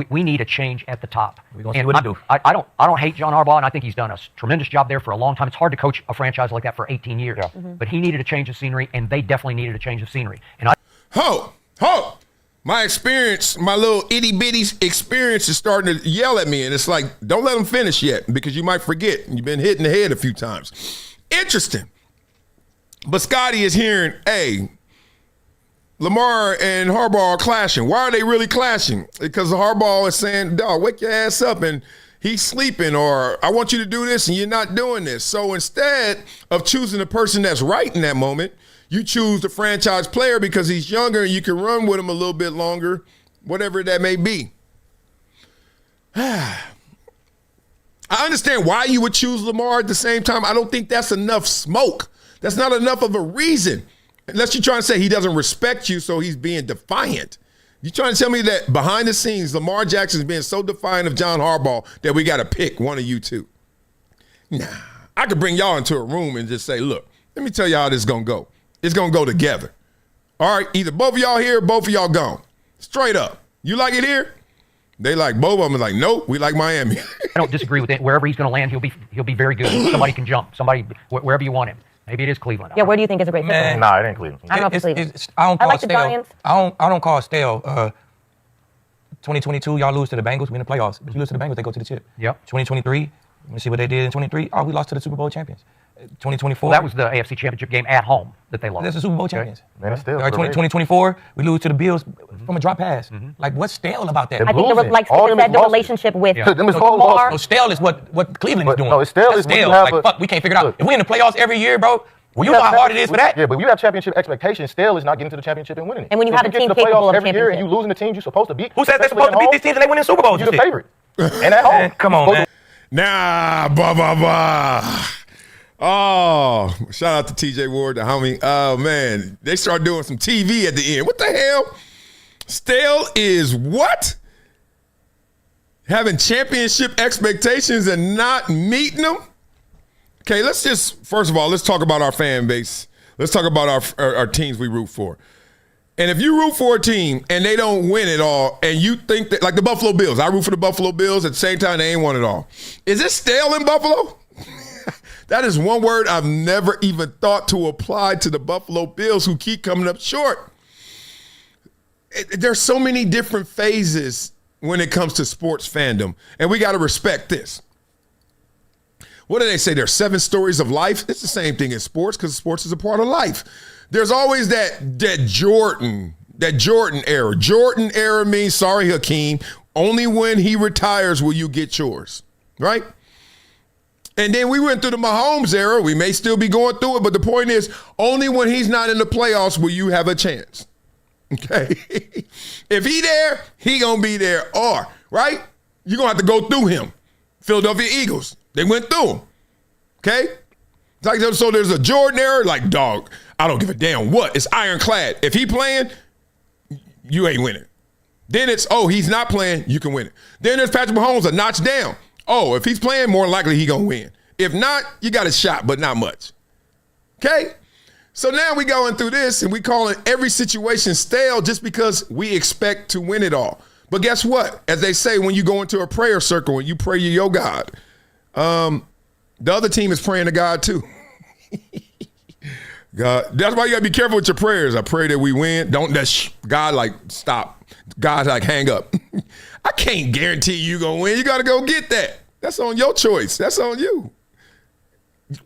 We need a change at the top. We're going to see what he do. I don't hate John Harbaugh, and I think he's done a tremendous job there for a long time. It's hard to coach a franchise like that for 18 years. Yeah. But he needed a change of scenery, and they definitely needed a change of scenery. And my experience, my little itty-bitty experience is starting to yell at me, and it's like, don't let them finish yet because you might forget. You've been hit in the head a few times. Interesting. But Scotty is hearing, hey, Lamar and Harbaugh are clashing. Why are they really clashing? Because Harbaugh is saying, dog, wake your ass up, and he's sleeping, or I want you to do this and you're not doing this. So instead of choosing the person that's right in that moment, you choose the franchise player because he's younger and you can run with him a little bit longer, whatever that may be. I understand why you would choose Lamar at the same time. I don't think that's enough smoke. That's not enough of a reason. Unless you're trying to say he doesn't respect you, so he's being defiant. You're trying to tell me that behind the scenes, Lamar Jackson's being so defiant of John Harbaugh that we got to pick one of you two. Nah, I could bring y'all into a room and just say, look, let me tell you how this is going to go. It's going to go together. All right, either both of y'all here or both of y'all gone. Straight up. You like it here? They like both of them. Like, nope, we like Miami. I don't disagree with it. Wherever he's going to land, he'll be very good. Somebody can jump. Somebody, wherever you want him. Maybe it is Cleveland. Yeah, where do you think is a great fit? Nah, it ain't Cleveland. I don't know if Cleveland. I don't call like stale. the Giants. I don't call stale. 2022, y'all lose to the Bengals. We in the playoffs. But you lose to the Bengals, they go to the chip. Yep. 2023, let me see what they did in 23. Oh, we lost to the Super Bowl champions. 2024. Well, that was the AFC Championship game at home that they lost. That's the Super Bowl champions. Man, it's still. 2024, we lose to the Bills from a drop pass. Like, what's stale about that? I think the relationship with Lamar. So stale is what Cleveland is doing. No, it's stale. That's stale. Like, fuck, we can't figure it out. If we in the playoffs every year, bro, well, you know how hard it is for that. Yeah, but when you have championship expectations, stale is not getting to the championship and winning it. And when you have a team capable of every year and you losing the teams you're supposed to beat. Who says they're supposed to beat these teams and they win in Super Bowls? You're the favorite. And at home. Come on, man. Nah, blah, blah, blah. Oh, shout out to TJ Ward, the homie. Oh, man, they start doing some TV at the end. What the hell? Stale is what? Having championship expectations and not meeting them? Okay, let's just, first of all, let's talk about our fan base. Let's talk about our teams we root for. And if you root for a team and they don't win it all, and you think that, like the Buffalo Bills, I root for the Buffalo Bills, at the same time they ain't won it all. Is it stale in Buffalo? That is one word I've never even thought to apply to the Buffalo Bills who keep coming up short. There's so many different phases when it comes to sports fandom, and we got to respect this. What do they say? There's 7 stories of life. It's the same thing in sports because sports is a part of life. There's always that Jordan era. Jordan era means, sorry, Hakeem, only when he retires will you get yours, right? And then we went through the Mahomes era. We may still be going through it, but the point is, only when he's not in the playoffs will you have a chance. Okay? If he there, he gonna be there. Or, right? You're gonna have to go through him. Philadelphia Eagles, they went through him. Okay? Like, so there's a Jordan era, like, dog, I don't give a damn what. It's ironclad. If he playing, you ain't winning. Then it's, oh, he's not playing, you can win it. Then there's Patrick Mahomes, a notch down. Oh, if he's playing, more likely he gonna win. If not, you got a shot, but not much. Okay? So now we going through this and we calling every situation stale just because we expect to win it all. But guess what? As they say, when you go into a prayer circle and you pray to your God, the other team is praying to God too. God, that's why you gotta be careful with your prayers. I pray that we win. Don't that God like stop. God like hang up. I can't guarantee you gonna win. You gotta go get that. That's on your choice. That's on you.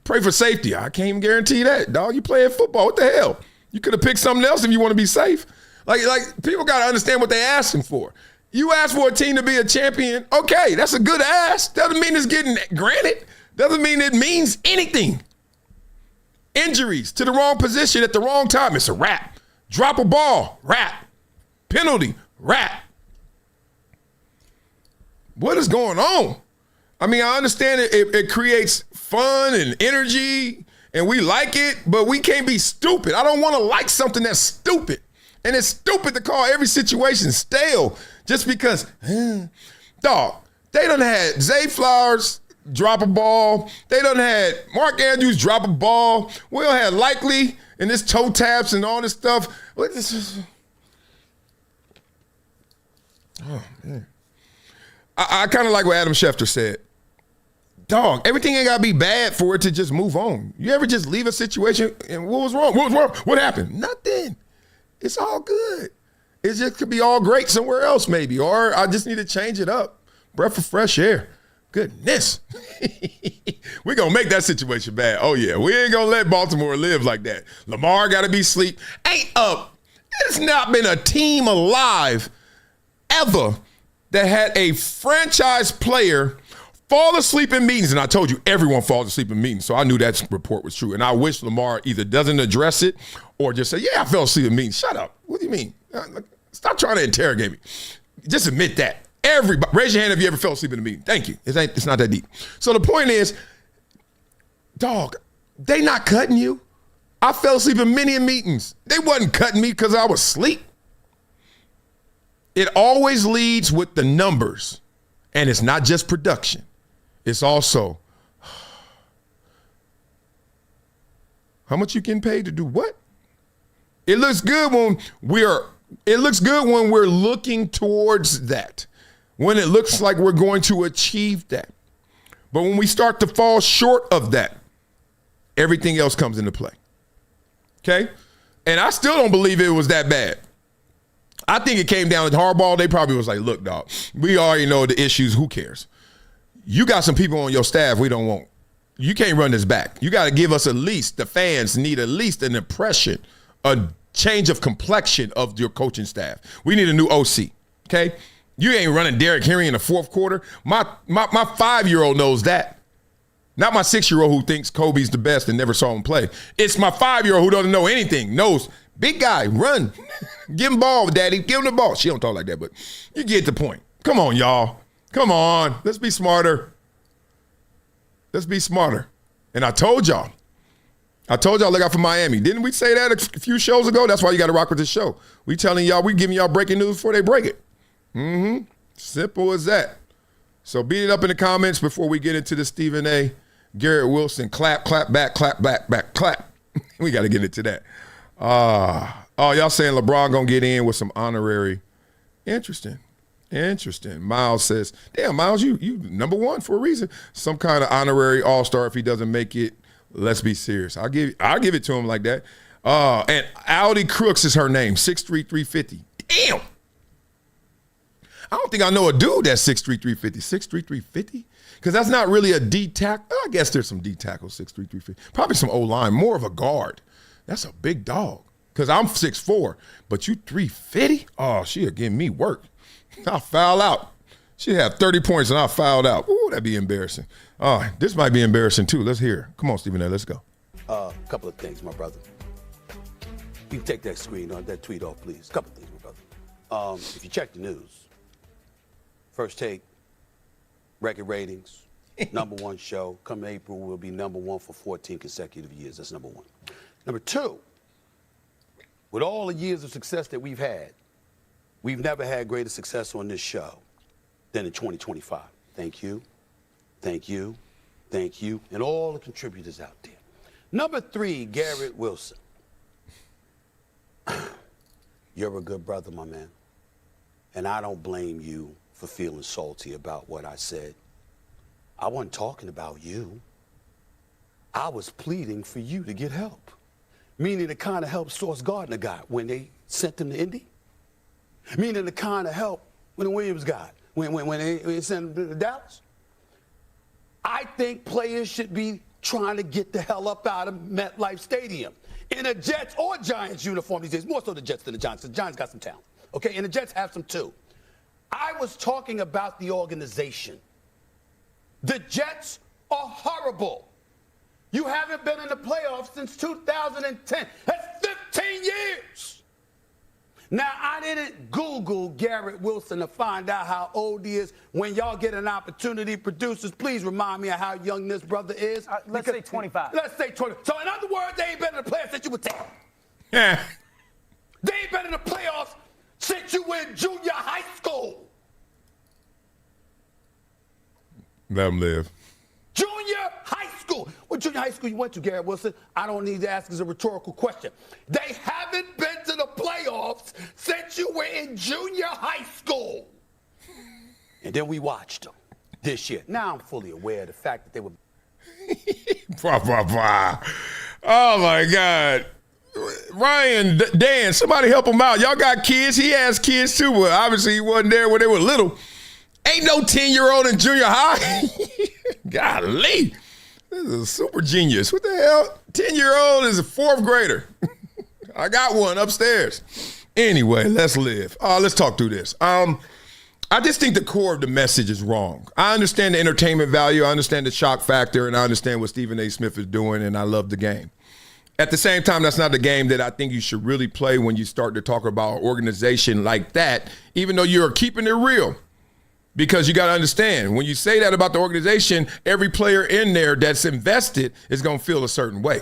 Pray for safety. I can't even guarantee that, dog. You playing football. What the hell? You could have picked something else if you want to be safe. Like people gotta understand what they're asking for. You ask for a team to be a champion. Okay, that's a good ask. Doesn't mean it's getting granted. Doesn't mean it means anything. Injuries to the wrong position at the wrong time. It's a wrap. Drop a ball. Wrap. Penalty. Wrap. What is going on? I mean, I understand it creates fun and energy, and we like it, but we can't be stupid. I don't want to like something that's stupid. And it's stupid to call every situation stale just because, dog, they done had Zay Flowers drop a ball. They done had Mark Andrews drop a ball. We done had Likely and this toe taps and all this stuff. Oh, man. I kind of like what Adam Schefter said. Dog, everything ain't got to be bad for it to just move on. You ever just leave a situation and what was wrong? What was wrong? What happened? Nothing. It's all good. It just could be all great somewhere else maybe, or I just need to change it up. Breath of fresh air. Goodness. We're going to make that situation bad. Oh, yeah. We ain't going to let Baltimore live like that. Lamar got to be asleep. It's not been a team alive ever that had a franchise player fall asleep in meetings. And I told you, everyone falls asleep in meetings. So I knew that report was true. And I wish Lamar either doesn't address it or just say, yeah, I fell asleep in meetings. Shut up. What do you mean? Stop trying to interrogate me. Just admit that. Everybody, raise your hand if you ever fell asleep in a meeting. Thank you. It's not that deep. So the point is, dog, they not cutting you. I fell asleep in many meetings. They wasn't cutting me because I was asleep. It always leads with the numbers. And it's not just production. It's also how much you getting paid to do what? It looks good when we're looking towards that. When it looks like we're going to achieve that. But when we start to fall short of that, everything else comes into play. Okay? And I still don't believe it was that bad. I think it came down to Harbaugh. They probably was like, look, dog, we already know the issues. Who cares? You got some people on your staff we don't want. You can't run this back. You got to give us at least, the fans need at least an impression, a change of complexion of your coaching staff. We need a new OC, okay? You ain't running Derrick Henry in the fourth quarter. My 5-year-old knows that. Not my 6-year-old who thinks Kobe's the best and never saw him play. It's my 5-year-old who doesn't know anything, knows, big guy, run. Give him ball, daddy. Give him the ball. She don't talk like that, but you get the point. Come on, y'all. Come on. Let's be smarter. Let's be smarter. And I told y'all, look out for Miami. Didn't we say that a few shows ago? That's why you got to rock with this show. We telling y'all, we giving y'all breaking news before they break it. Simple as that. So beat it up in the comments before we get into the Stephen A. Garrett Wilson clap, clap, back, clap, back, clap. We got to get into that. Y'all saying LeBron gonna get in with some honorary. Interesting. Miles says, damn, Miles, you number one for a reason. Some kind of honorary all-star if he doesn't make it. Let's be serious. I'll give it to him like that. And Audi Crooks is her name, 6'3", 350. Damn. I don't think I know a dude that's 6'3", 350. 6'3", 350? Because that's not really a D tack. I guess there's some D tackles, 6'3", 350. Probably some O-line, more of a guard. That's a big dog. Because I'm 6'4", but you 350? Oh, she'll give me work. I'll foul out. She'll have 30 points and I'll foul out. Ooh, that'd be embarrassing. This might be embarrassing too. Let's hear. Come on, Stephen A., let's go. A couple of things, my brother. You can take that screen on that tweet off, please. A couple of things, my brother. If you check the news, First Take, record ratings, #1 show. Come April, we'll be #1 for 14 consecutive years. That's #1. Number 2, with all the years of success that we've had, we've never had greater success on this show than in 2025. Thank you, thank you, thank you, and all the contributors out there. Number 3, Garrett Wilson. You're a good brother, my man, and I don't blame you for feeling salty about what I said. I wasn't talking about you. I was pleading for you to get help, meaning the kind of help Sauce Gardner got when they sent him to Indy, meaning the kind of help when the Williams got when they sent him to Dallas. I think players should be trying to get the hell up out of MetLife Stadium in a Jets or Giants uniform these days, more so the Jets than the Giants. The Giants got some talent, okay, and the Jets have some too. I was talking about the organization. The Jets are horrible. You haven't been in the playoffs since 2010. That's 15 years. Now, I didn't Google Garrett Wilson to find out how old he is. When y'all get an opportunity, producers, please remind me of how young this brother is. Let's say 25. Let's say 20. So, in other words, they ain't been in the playoffs since you were 10. Yeah. They ain't been in the playoffs since you were in junior high school. Let him live. Junior high school. What junior high school you went to, Garrett Wilson? I don't need to ask as a rhetorical question. They haven't been to the playoffs since you were in junior high school. And then we watched them this year. Now I'm fully aware of the fact that they were. Oh, my God. Ryan, Dan, somebody help him out. Y'all got kids. He has kids, too, but obviously he wasn't there when they were little. Ain't no 10-year-old in junior high. Golly. This is a super genius. What the hell? 10-year-old is a 4th grader. I got one upstairs. Anyway, let's live. Let's talk through this. I just think the core of the message is wrong. I understand the entertainment value. I understand the shock factor, and I understand what Stephen A. Smith is doing, and I love the game. At the same time, that's not the game that I think you should really play when you start to talk about an organization like that, even though you're keeping it real. Because you got to understand, when you say that about the organization, every player in there that's invested is going to feel a certain way.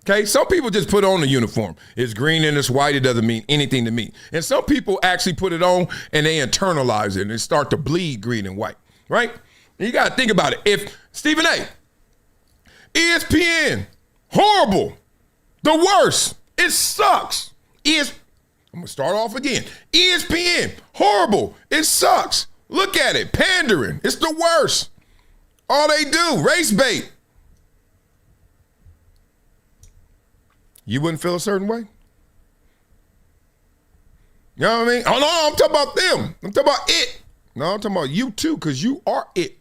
Okay? Some people just put on the uniform. It's green and it's white. It doesn't mean anything to me. And some people actually put it on and they internalize it and they start to bleed green and white. Right? And you got to think about it. If Stephen A., ESPN, horrible, the worst, it sucks. I'm going to start off again. ESPN, horrible, it sucks. Look at it, pandering. It's the worst. All they do, race bait. You wouldn't feel a certain way? You know what I mean? Oh, no, I'm talking about them. I'm talking about it. No, I'm talking about you too, because you are it.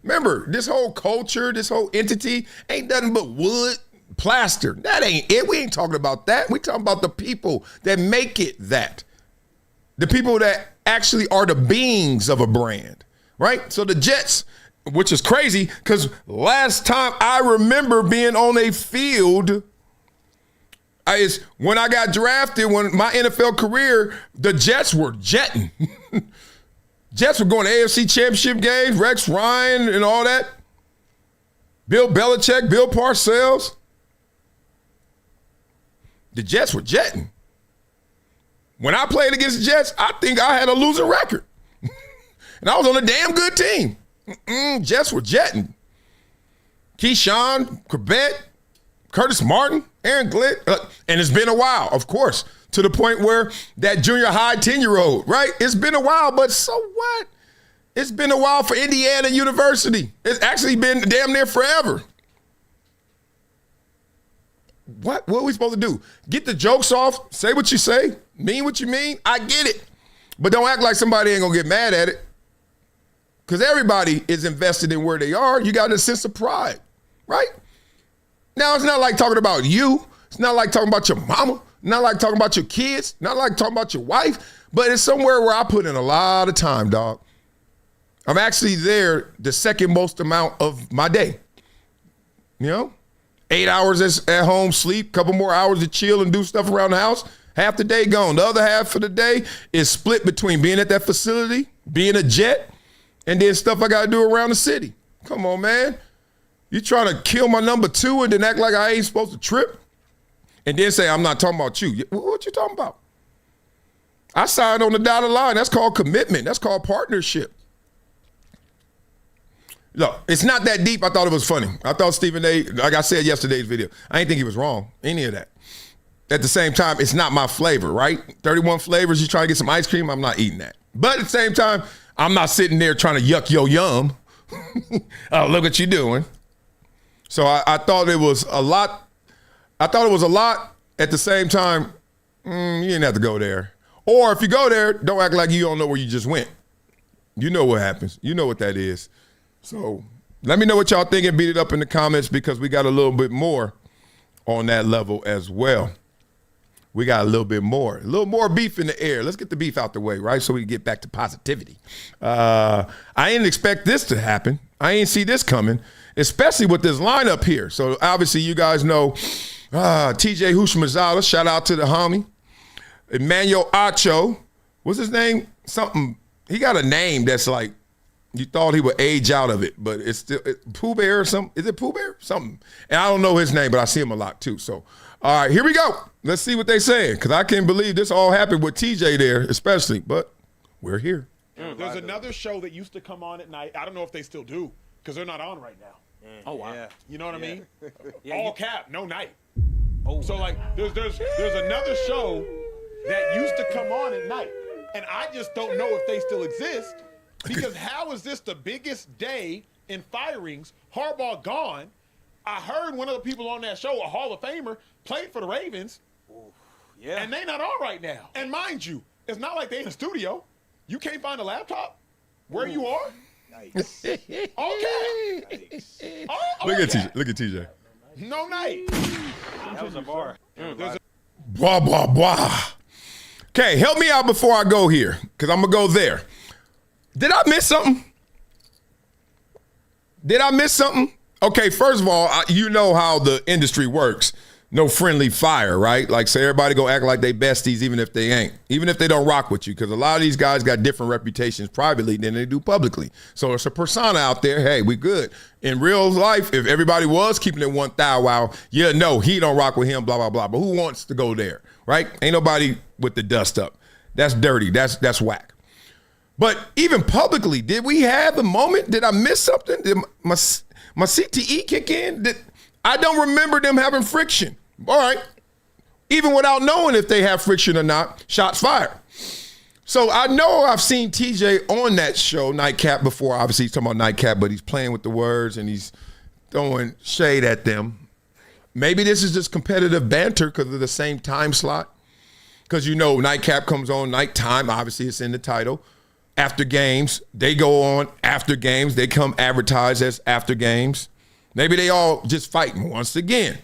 Remember, this whole culture, this whole entity ain't nothing but wood, plaster. That ain't it. We ain't talking about that. We talking about the people that make it that. The people that actually are the beings of a brand, right? So the Jets, which is crazy because last time I remember being on a field is when I got drafted, when my NFL career, the Jets were jetting. Jets were going to AFC Championship games, Rex Ryan and all that. Bill Belichick, Bill Parcells. The Jets were jetting. When I played against the Jets, I think I had a losing record. And I was on a damn good team. Jets were jetting. Keyshawn, Corbett, Curtis Martin, Aaron Glenn. And it's been a while, of course, to the point where that junior high 10-year-old, right? It's been a while, but so what? It's been a while for Indiana University. It's actually been damn near forever. What are we supposed to do? Get the jokes off, say what you say, mean what you mean. I get it. But don't act like somebody ain't going to get mad at it. Because everybody is invested in where they are. You got a sense of pride. right? Now, it's not like talking about you. It's not like talking about your mama. Not like talking about your kids. Not like talking about your wife. But it's somewhere where I put in a lot of time, dog. I'm actually there the second most amount of my day. 8 hours at home, sleep, couple more hours to chill and do stuff around the house. Half the day gone. The other half of the day is split between being at that facility, being a jet, and then stuff I got to do around the city. Come on, man. You trying to kill my number 2 and then act like I ain't supposed to trip? And then say, I'm not talking about you. What you talking about? I signed on the dotted line. That's called commitment. That's called partnership. Look, it's not that deep. I thought it was funny. I thought Stephen A., like I said yesterday's video, I didn't think he was wrong, any of that. At the same time, it's not my flavor, right? 31 flavors, you try to get some ice cream, I'm not eating that. But at the same time, I'm not sitting there trying to yuck your yum. Oh, look what you're doing. So I thought it was a lot. I thought it was a lot. At the same time, you didn't have to go there. Or if you go there, don't act like you don't know where you just went. You know what happens. You know what that is. So let me know what y'all think and beat it up in the comments because we got a little bit more on that level as well. We got a little more beef in the air. Let's get the beef out the way, right? So we can get back to positivity. I didn't expect this to happen. I didn't see this coming, especially with this lineup here. So obviously you guys know TJ Hushmazala, shout out to the homie. Emmanuel Acho, what's his name? Something, he got a name that's like, you thought he would age out of it, but it's still Pooh Bear or something. Is it Pooh Bear? Something. And I don't know his name, but I see him a lot too. So, all right, here we go. Let's see what they saying, because I can't believe this all happened with TJ there, especially, but we're here. There's another show that used to come on at night. I don't know if they still do, because they're not on right now. Oh, wow. Yeah. You know what I mean? All cap, no night. Oh, so, like, there's another show that used to come on at night, and I just don't know if they still exist. Because how is this the biggest day in firings? Harbaugh gone. I heard one of the people on that show, a Hall of Famer, played for the Ravens. Ooh, yeah. And they not on right now. And mind you, it's not like they in the studio. You can't find a laptop where you are. Nice. Okay. Nice. Look at TJ. Look at TJ. No night. That was a bar. Blah, blah, blah. Okay, help me out before I go here, because I'm going to go there. Did I miss something? Okay, first of all, you know how the industry works. No friendly fire, right? Like, so everybody go act like they besties even if they ain't. Even if they don't rock with you, because a lot of these guys got different reputations privately than they do publicly. So it's a persona out there, hey, we good. In real life, if everybody was keeping it one thou wow, yeah, no, he don't rock with him, blah, blah, blah. But who wants to go there, right? Ain't nobody with the dust up. That's dirty. That's whack. But even publicly, did we have a moment? Did I miss something? Did my CTE kick in? I don't remember them having friction. All right. Even without knowing if they have friction or not, shots fired. So I know I've seen TJ on that show, Nightcap, before. Obviously, he's talking about Nightcap, but he's playing with the words and he's throwing shade at them. Maybe this is just competitive banter because of the same time slot. Because, you know, Nightcap comes on nighttime. Obviously, it's in the title. After games, they go on. After games, they come advertised as after games. Maybe they all just fighting once again.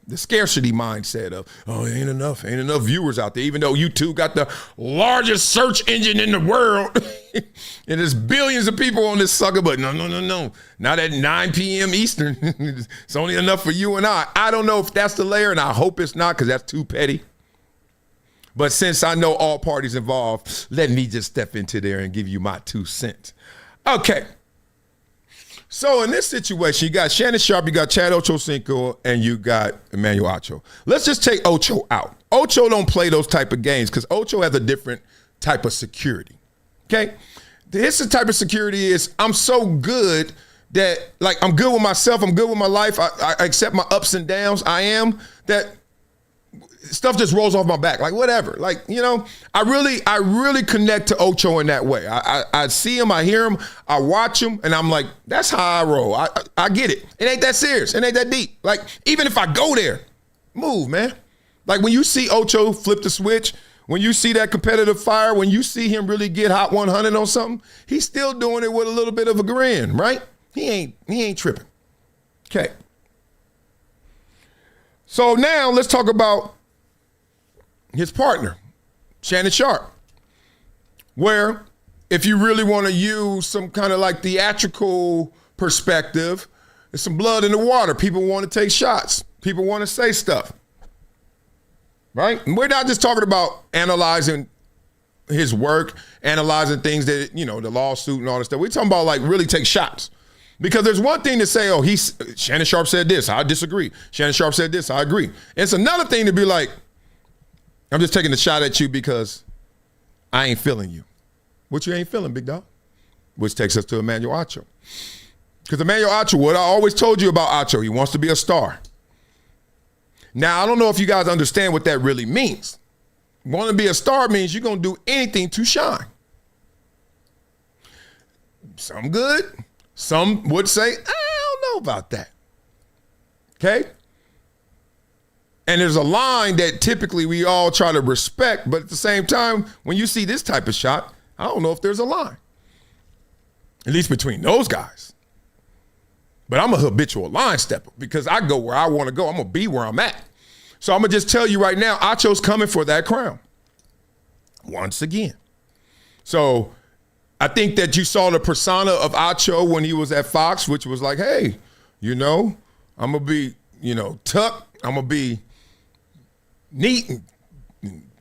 The scarcity mindset of, oh, ain't enough viewers out there, even though you two got the largest search engine in the world. And there's billions of people on this sucker, but no. Not at 9 p.m. Eastern. It's only enough for you and I. I don't know if that's the layer, and I hope it's not because that's too petty. But since I know all parties involved, let me just step into there and give you my 2 cents. Okay. So in this situation, you got Shannon Sharpe, you got Chad Ochocinco, and you got Emmanuel Acho. Let's just take Ocho out. Ocho don't play those type of games because Ocho has a different type of security. Okay? This type of security is I'm so good that, like, I'm good with myself, I'm good with my life, I accept my ups and downs, I am, that stuff just rolls off my back, like whatever. Like, you know, I really connect to Ocho in that way. I see him, I hear him, I watch him, and I'm like, that's how I roll. I get it. It ain't that serious. It ain't that deep. Like, even if I go there, move, man. Like, when you see Ocho flip the switch, when you see that competitive fire, when you see him really get hot 100 on something, he's still doing it with a little bit of a grin, right? He ain't tripping. Okay. So now let's talk about his partner, Shannon Sharpe, where if you really want to use some kind of like theatrical perspective, there's some blood in the water. People want to take shots. People want to say stuff, right? And we're not just talking about analyzing his work, analyzing things that, the lawsuit and all that stuff. We're talking about like really take shots. Because there's one thing to say, Shannon Sharpe said this, I disagree. Shannon Sharpe said this, I agree. It's another thing to be like, I'm just taking a shot at you because I ain't feeling you. What you ain't feeling, big dog? Which takes us to Emmanuel Acho. Because Emmanuel Acho, what I always told you about Acho, he wants to be a star. Now, I don't know if you guys understand what that really means. Want to be a star means you're going to do anything to shine. Some good. Some would say, I don't know about that. Okay? And there's a line that typically we all try to respect, but at the same time, when you see this type of shot, I don't know if there's a line. At least between those guys. But I'm a habitual line stepper because I go where I want to go. I'm going to be where I'm at. So I'm going to just tell you right now, Acho's coming for that crown. Once again. So I think that you saw the persona of Acho when he was at Fox, which was like, hey, I'm going to be, tucked. I'm going to be neat and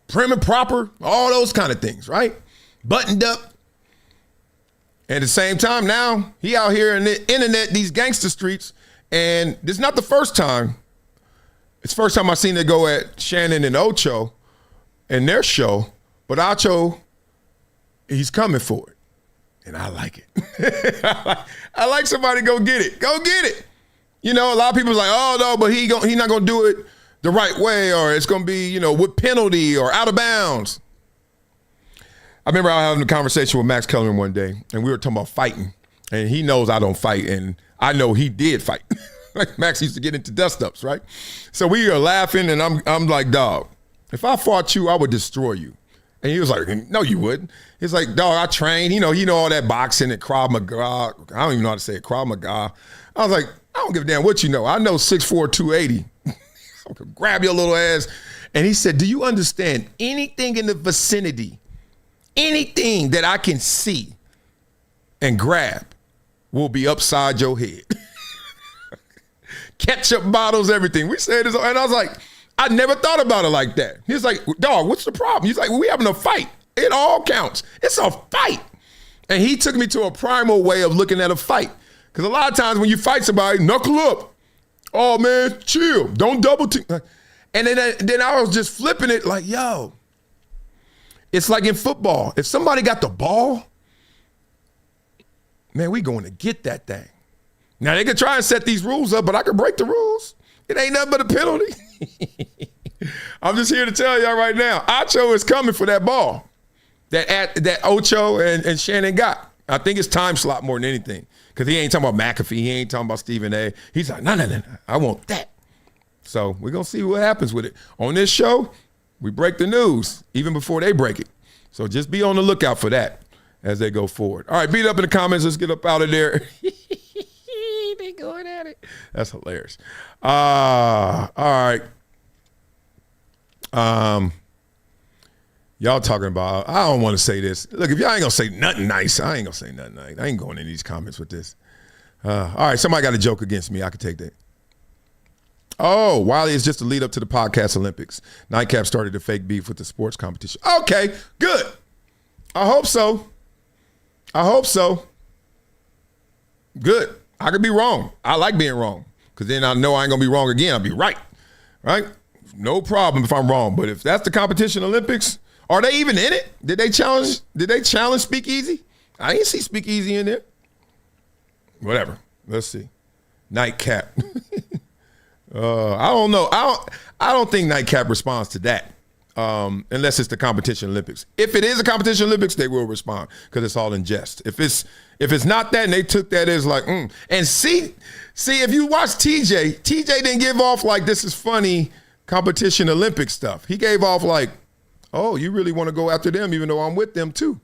prim and proper, all those kind of things, right? Buttoned up. At the same time, now he out here in the internet, these gangster streets, and this is not the first time. It's the first time I've seen it go at Shannon and Ocho and their show, but Acho, he's coming for it. And I like it. I like somebody go get it. Go get it. A lot of people are like, oh, no, but he's not going to do it the right way, or it's going to be, with penalty or out of bounds. I remember I was having a conversation with Max Kellerman one day, and we were talking about fighting. And he knows I don't fight, and I know he did fight. Like Max used to get into dust-ups, right? So we are laughing, and I'm like, dog, if I fought you, I would destroy you. And he was like, no, you wouldn't. He's like, dog, I trained. You know all that boxing and Krav Maga. I don't even know how to say it, Krav Maga. I was like, I don't give a damn what you know. I know 6'4", 280. I could grab your little ass. And he said, do you understand anything in the vicinity, anything that I can see and grab will be upside your head? Ketchup bottles, everything. We said this, and I was like, I never thought about it like that. He's like, dog, what's the problem? He's like, we having a fight. It all counts. It's a fight. And he took me to a primal way of looking at a fight. Because a lot of times when you fight somebody, knuckle up. Oh, man, chill. Don't double team. And then I was just flipping it like, yo, it's like in football. If somebody got the ball, man, we going to get that thing. Now, they could try and set these rules up, but I could break the rules. It ain't nothing but a penalty. I'm just here to tell y'all right now, Acho is coming for that ball that Ocho and Shannon got. I think it's time slot more than anything because he ain't talking about McAfee. He ain't talking about Stephen A. He's like, no. I want that. So we're going to see what happens with it. On this show, we break the news even before they break it. So just be on the lookout for that as they go forward. All right, beat up in the comments. Let's get up out of there. They going at it. That's hilarious. All right. Y'all talking about, I don't want to say this. Look, if y'all ain't going to say nothing nice, I ain't going to say nothing nice. I ain't going in these comments with this. All right, somebody got a joke against me. I could take that. Oh, Wiley is just a lead up to the podcast Olympics. Nightcap started a fake beef with the sports competition. Okay, good. I hope so. Good. I could be wrong. I like being wrong because then I know I ain't going to be wrong again. I'll be right. Right? No problem if I'm wrong. But if that's the competition Olympics, are they even in it? Did they challenge Speakeasy? I didn't see Speakeasy in there. Whatever. Let's see. Nightcap. I don't know. I don't think Nightcap responds to that unless it's the competition Olympics. If it is a competition Olympics, they will respond because it's all in jest. If it's not that and they took that as like, And see, if you watch TJ didn't give off like this is funny competition Olympic stuff. He gave off like, oh, you really want to go after them even though I'm with them too.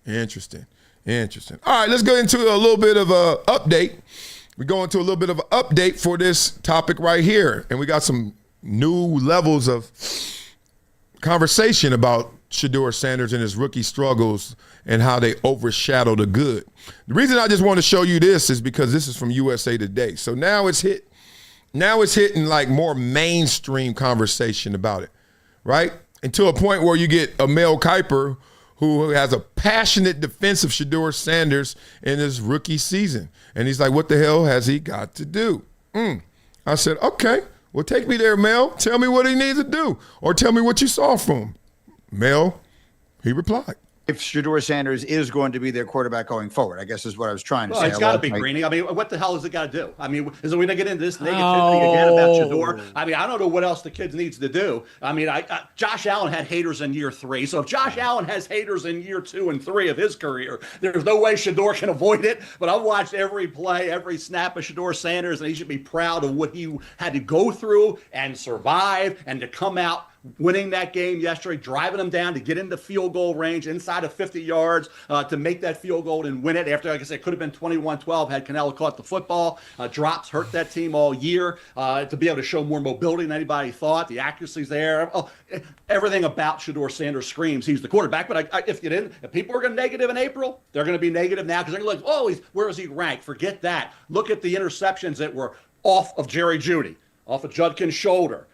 Interesting. All right, let's go into a little bit of a update. We go into a little bit of an update for this topic right here. And we got some new levels of conversation about Shedeur Sanders and his rookie struggles and how they overshadow the good. The reason I just want to show you this is because this is from USA Today. So now it's hitting like more mainstream conversation about it, right? And to a point where you get a Mel Kiper who has a passionate defense of Shedeur Sanders in his rookie season. And he's like, what the hell has he got to do? I said, okay, well, take me there, Mel. Tell me what he needs to do, or tell me what you saw from him. Mel, he replied. If Shedeur Sanders is going to be their quarterback going forward, I guess is what I was trying to say. It's got to be, Greeny. I mean, what the hell has it got to do? I mean, is it going to get into this negativity again about Shedeur? I mean, I don't know what else the kid needs to do. I mean, Josh Allen had haters in year 3. So if Josh Allen has haters in year 2 and 3 of his career, there's no way Shedeur can avoid it. But I've watched every play, every snap of Shedeur Sanders, and he should be proud of what he had to go through and survive and to come out winning that game yesterday, driving them down to get into field goal range inside of 50 yards to make that field goal and win it. After, like I said, it could have been 21-12 had Canelo caught the football. Drops hurt that team all year. To be able to show more mobility than anybody thought. The accuracy's there. Everything about Shedeur Sanders screams he's the quarterback. But if people are going to negative in April, they're going to be negative now because they're going to look, where is he ranked? Forget that. Look at the interceptions that were off of Jerry Jeudy, off of Judkin's shoulder.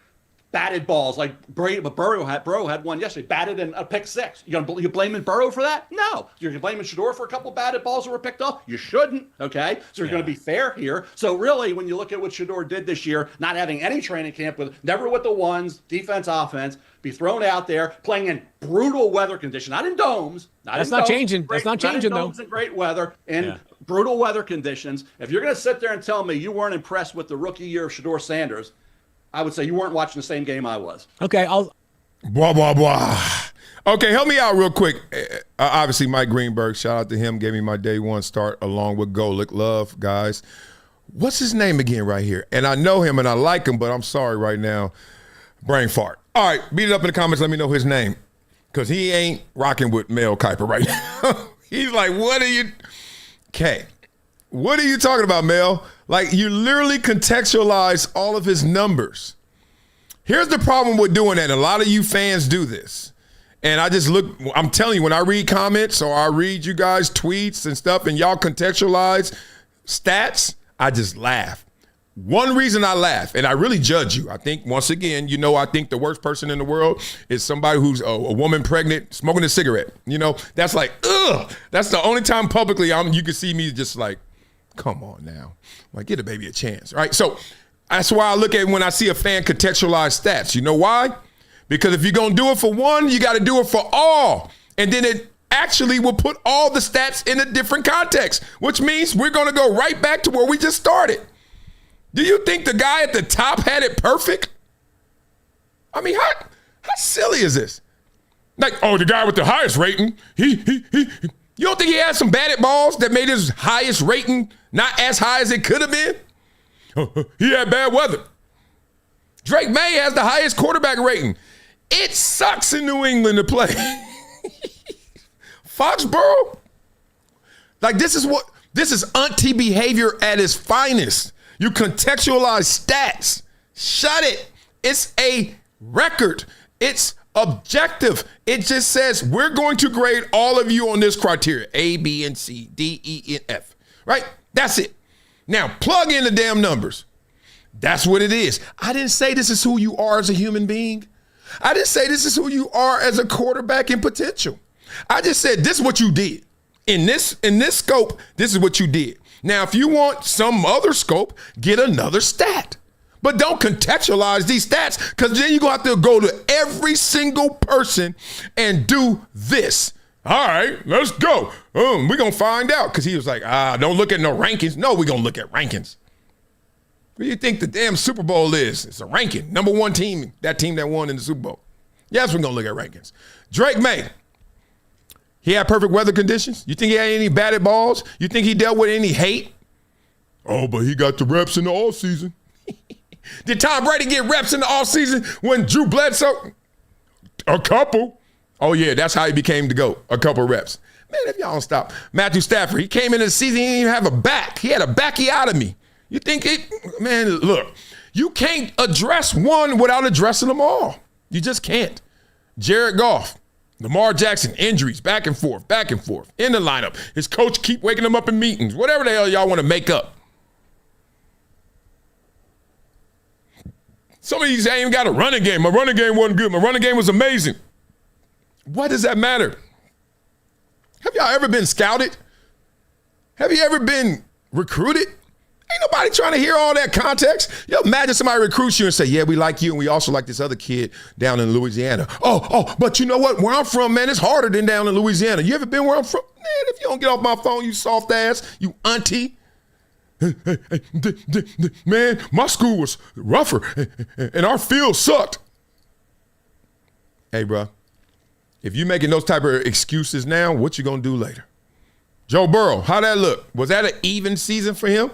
Batted balls like Burrow had one yesterday, batted in a pick 6. You blaming Burrow for that? No. You're blaming Shedeur for a couple batted balls that were picked off? You shouldn't, okay? So you're going to be fair here. So really, when you look at what Shedeur did this year, not having any training camp, never with the ones, defense, offense, be thrown out there, playing in brutal weather conditions, not in domes. That's not changing. That's not changing, though. Domes in great weather, in brutal weather conditions. If you're going to sit there and tell me you weren't impressed with the rookie year of Shedeur Sanders, I would say you weren't watching the same game I was. Okay, Blah, blah, blah. Okay, help me out real quick. Obviously, Mike Greenberg, shout out to him, gave me my day one start along with Golick. Love, guys. What's his name again right here? And I know him and I like him, but I'm sorry right now. Brain fart. All right, beat it up in the comments. Let me know his name because he ain't rocking with Mel Kiper right now. He's like, what are you? Okay. What are you talking about, Mel? Like, you literally contextualize all of his numbers. Here's the problem with doing that. A lot of you fans do this. And I'm telling you, when I read comments or I read you guys' tweets and stuff and y'all contextualize stats, I just laugh. One reason I laugh, and I really judge you. I think, once again, I think the worst person in the world is somebody who's a woman pregnant smoking a cigarette. That's like, ugh. That's the only time publicly you can see me just like, come on now. Like, get a baby a chance, right? So that's why I look at when I see a fan contextualize stats. You know why? Because if you're going to do it for one, you got to do it for all. And then it actually will put all the stats in a different context, which means we're going to go right back to where we just started. Do you think the guy at the top had it perfect? I mean, how silly is this? Like, the guy with the highest rating, you don't think he had some batted balls that made his highest rating not as high as it could have been? He had bad weather. Drake May has the highest quarterback rating. It sucks in New England to play. Foxborough? Like, this is auntie behavior at its finest. You contextualize stats. Shut it. It's a record. It's objective. It just says we're going to grade all of you on this criteria. A, B, and C, D, E, and F. Right? That's it. Now, plug in the damn numbers. That's what it is. I didn't say this is who you are as a human being. I didn't say this is who you are as a quarterback in potential. I just said this is what you did. In this scope, this is what you did. Now, if you want some other scope, get another stat. But don't contextualize these stats because then you're going to have to go to every single person and do this. All right, let's go. We're going to find out because he was like, don't look at no rankings. No, we're going to look at rankings. What do you think the damn Super Bowl is? It's a ranking. Number one team, that team that won in the Super Bowl. Yes, we're going to look at rankings. Drake May. He had perfect weather conditions. You think he had any batted balls? You think he dealt with any hate? Oh, but he got the reps in the offseason. Did Tom Brady get reps in the offseason when Drew Bledsoe? A couple. Oh, yeah, that's how he became the GOAT. A couple reps. Man, if y'all don't stop. Matthew Stafford, he came into the season, he didn't even have a back. He had a backiotomy. You think it? Man, look, You can't address one without addressing them all. You just can't. Jared Goff, Lamar Jackson, injuries, back and forth, in the lineup. His coach keep waking him up in meetings, whatever the hell y'all want to make up. Some of these ain't even got a running game. My running game wasn't good. My running game was amazing. What does that matter? Have y'all ever been scouted? Have you ever been recruited? Ain't nobody trying to hear all that context. You imagine somebody recruits you and say, yeah, we like you, and we also like this other kid down in Louisiana. Oh, but you know what? Where I'm from, man, it's harder than down in Louisiana. You ever been where I'm from? Man, if you don't get off my phone, you soft ass, you auntie. Man, my school was rougher, and our field sucked. Hey, bro, if you making those type of excuses now, what you gonna do later? Joe Burrow, how that look? Was that an even season for him?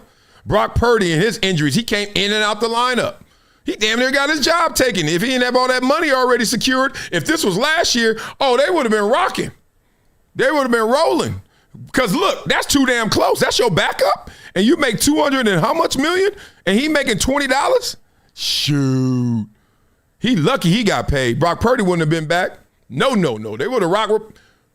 Brock Purdy and his injuries, he came in and out the lineup. He damn near got his job taken. If he didn't have all that money already secured, if this was last year, they would have been rocking. They would have been rolling. Because look, that's too damn close. That's your backup, and you make $200 and how much million, and he making $20? Shoot. He lucky he got paid. Brock Purdy wouldn't have been back. No. They would have rocked with,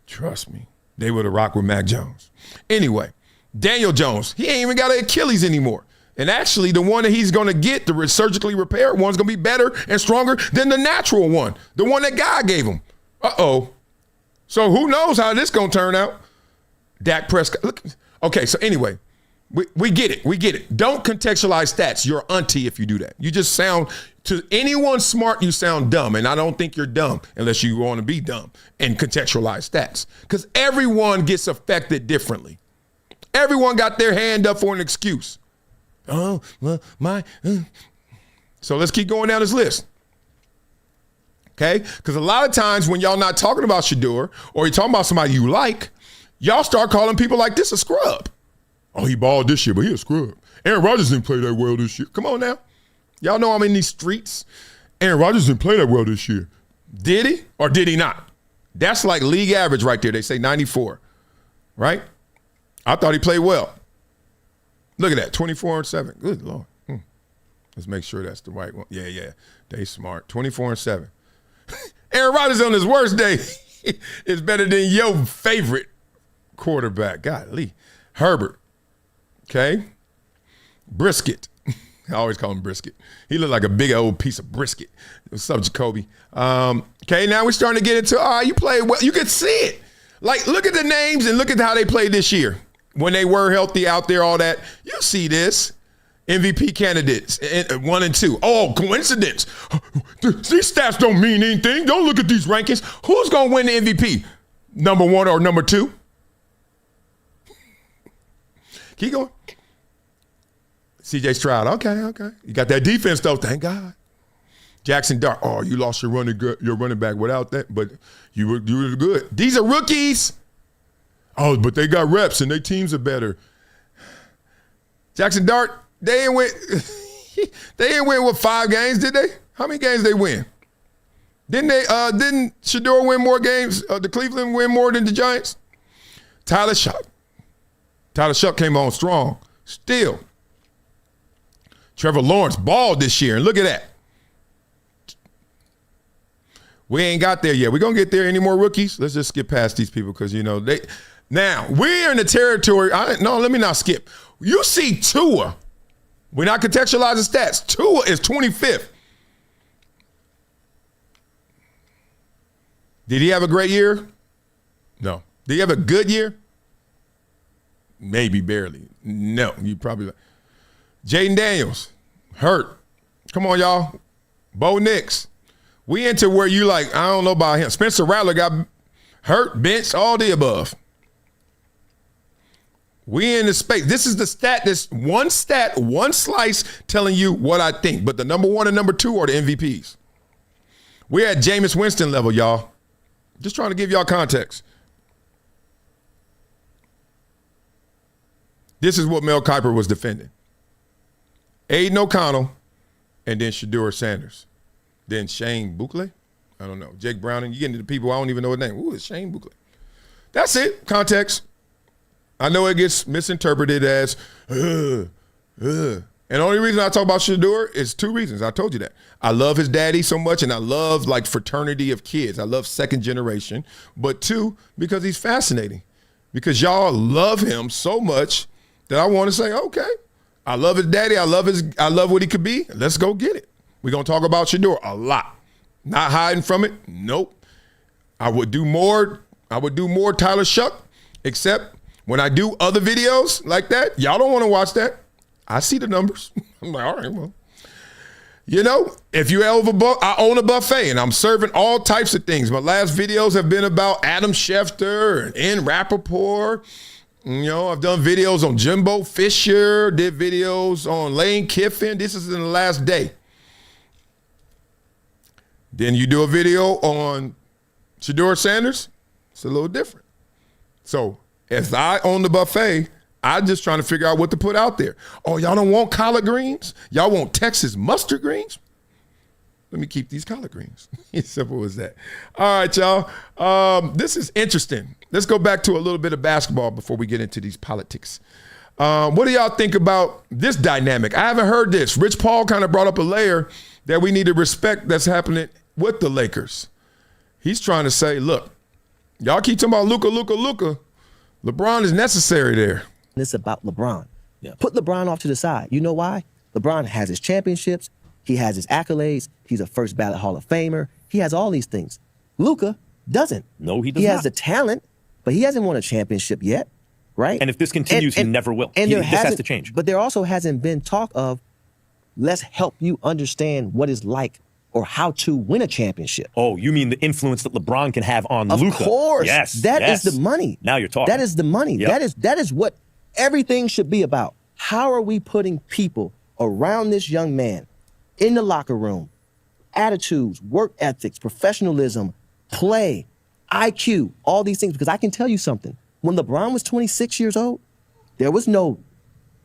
trust me, they would have rocked with Mac Jones. Anyway, Daniel Jones, he ain't even got an Achilles anymore. And actually, the one that he's going to get, the surgically repaired one's going to be better and stronger than the natural one, the one that God gave him. Uh-oh. So who knows how this going to turn out? Dak Prescott. Look. Okay, so anyway, we get it. We get it. Don't contextualize stats. You're auntie if you do that. You just sound, to anyone smart, you sound dumb. And I don't think you're dumb unless you want to be dumb and contextualize stats. Because everyone gets affected differently. Everyone got their hand up for an excuse. Oh, well, So let's keep going down this list. Okay? Because a lot of times when y'all not talking about Shador or you're talking about somebody you like, y'all start calling people like this a scrub. Oh, he balled this year, but he a scrub. Aaron Rodgers didn't play that well this year. Come on now. Y'all know I'm in these streets. Aaron Rodgers didn't play that well this year. Did he or did he not? That's like league average right there. They say 94, right? I thought he played well. Look at that, 24-7. Good Lord. Let's make sure that's the right one. Yeah. They smart. 24-7. Aaron Rodgers on his worst day is better than your favorite quarterback. Golly. Herbert. Okay. Brisket. I always call him Brisket. He looked like a big old piece of brisket. What's up, Jacoby? Okay, now we're starting to get into, you played well. You can see it. Like, look at the names and look at how they played this year. When they were healthy out there, all that. You see this. MVP candidates, 1 and 2. Oh, coincidence. These stats don't mean anything. Don't look at these rankings. Who's going to win the MVP? Number 1 or number 2? Keep going. CJ Stroud. Okay. You got that defense, though. Thank God. Jackson Dart. Oh, you lost your running back without that, but you were good. These are rookies. Oh, but they got reps and their teams are better. Jackson Dart, they ain't win with 5 games, did they? How many games they win? Didn't Shador win more games? The Cleveland win more than the Giants? Tyler Shuck came on strong. Still. Trevor Lawrence balled this year, and look at that. We ain't got there yet. We're going to get there. Any more rookies? Let's just skip past these people because, now, we're in the territory. Let me not skip. You see Tua. We're not contextualizing stats. Tua is 25th. Did he have a great year? No. Did he have a good year? Maybe, barely. No, you probably. Jaden Daniels, hurt. Come on, y'all. Bo Nix. We into where you like, I don't know about him. Spencer Rattler got hurt, benched, all the above. We in the space. This is the stat, this one slice telling you what I think. But the number 1 and number 2 are the MVPs. We're at Jameis Winston level, y'all. Just trying to give y'all context. This is what Mel Kiper was defending. Aiden O'Connell, and then Shador Sanders. Then Shane Buechele. I don't know. Jake Browning. You get into the people, I don't even know his name. Ooh, it's Shane Buechele. That's it. Context. I know it gets misinterpreted as, And the only reason I talk about Shedeur is two reasons. I told you that. I love his daddy so much, and I love like fraternity of kids. I love second generation. But two, because he's fascinating. Because y'all love him so much that I want to say, okay, I love his daddy. I love what he could be. Let's go get it. We're gonna talk about Shedeur a lot. Not hiding from it. Nope. I would do more Tyler Shuck, except when I do other videos like that, y'all don't want to watch that. I see the numbers. I'm like, all right, well. You know, if you I own a buffet and I'm serving all types of things. My last videos have been about Adam Schefter and Rappaport. You know, I've done videos on Jimbo Fisher, did videos on Lane Kiffin. This is in the last day. Then you do a video on Shedeur Sanders. It's a little different. So as I own the buffet, I'm just trying to figure out what to put out there. Oh, y'all don't want collard greens? Y'all want Texas mustard greens? Let me keep these collard greens. As simple as that. All right, y'all. This is interesting. Let's go back to a little bit of basketball before we get into these politics. What do y'all think about this dynamic? I haven't heard this. Rich Paul kind of brought up a layer that we need to respect that's happening with the Lakers. He's trying to say, look, y'all keep talking about Luka. LeBron is necessary there. It's about LeBron. Yeah. Put LeBron off to the side. You know why? LeBron has his championships. He has his accolades. He's a first ballot Hall of Famer. He has all these things. Luka doesn't. No, he does not. He not. has the talent, but he hasn't won a championship yet, right? And if this continues, he never will. And this has to change. But there also hasn't been talk of, let's help you understand what it's like or how to win a championship. Oh, you mean the influence that LeBron can have on Luka? Of course. Yes. That is the money. Now you're talking. That is the money. Yep. That is what everything should be about. How are we putting people around this young man in the locker room? Attitudes, work ethics, professionalism, play, IQ, all these things. Because I can tell you something. When LeBron was 26 years old, there was no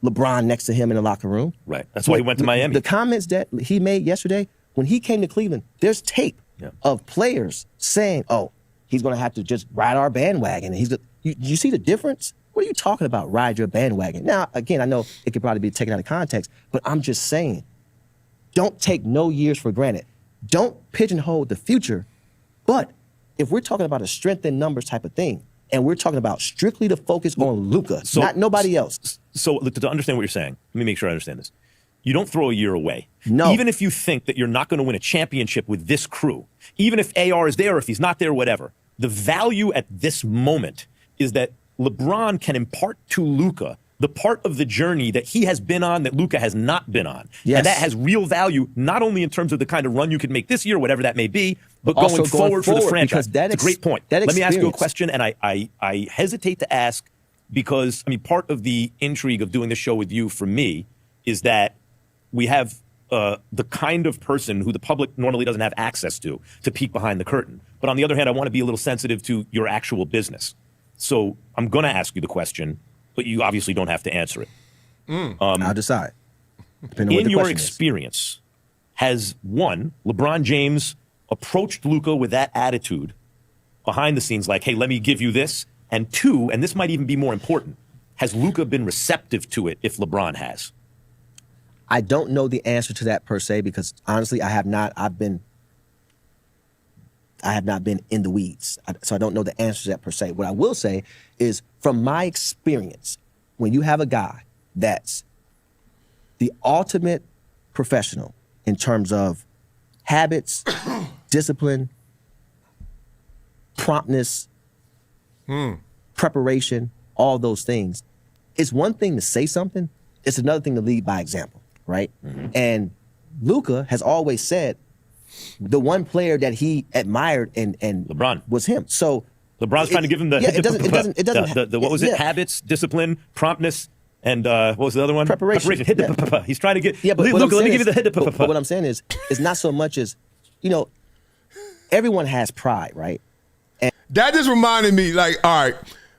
LeBron next to him in the locker room. Right. That's why he went to Miami. The comments that he made yesterday, when he came to Cleveland, there's tape of players saying, oh, he's going to have to just ride our bandwagon. You see the difference? What are you talking about, ride your bandwagon? Now, again, I know it could probably be taken out of context, but I'm just saying, don't take no years for granted. Don't pigeonhole the future. But if we're talking about a strength in numbers type of thing, and we're talking about strictly the focus on Luka, not nobody else. So to understand what you're saying, let me make sure I understand this. You don't throw a year away. No. Even if you think that you're not going to win a championship with this crew, even if AR is there, if he's not there, whatever, the value at this moment is that LeBron can impart to Luka the part of the journey that he has been on that Luka has not been on. Yes. And that has real value, not only in terms of the kind of run you can make this year, whatever that may be, but Also going forward for the franchise. That's a great point. Let me ask you a experience. question, and I hesitate to ask because, I mean, part of the intrigue of doing this show with you for me is that we have the kind of person who the public normally doesn't have access to peek behind the curtain. But on the other hand, I want to be a little sensitive to your actual business. So I'm going to ask you the question, but you obviously don't have to answer it. I'll decide. In your experience, has one, LeBron James approached Luka with that attitude behind the scenes, like, hey, let me give you this? And two, and this might even be more important, has Luka been receptive to it if LeBron has? I don't know the answer to that per se because honestly, I have not been in the weeds. So I don't know the answer to that per se. What I will say is from my experience, when you have a guy that's the ultimate professional in terms of habits, discipline, promptness, preparation, all those things, it's one thing to say something. It's another thing to lead by example, right? And Luka has always said the one player that he admired and LeBron was him. So LeBron's trying to give him the what was it? Yeah. Habits, discipline, promptness, and what was the other one? Preparation. Hit the He's trying to get. Yeah, but Luka, let me give you the hit But what I'm saying is, it's not so much as, everyone has pride, right? And that just reminded me, like, all right,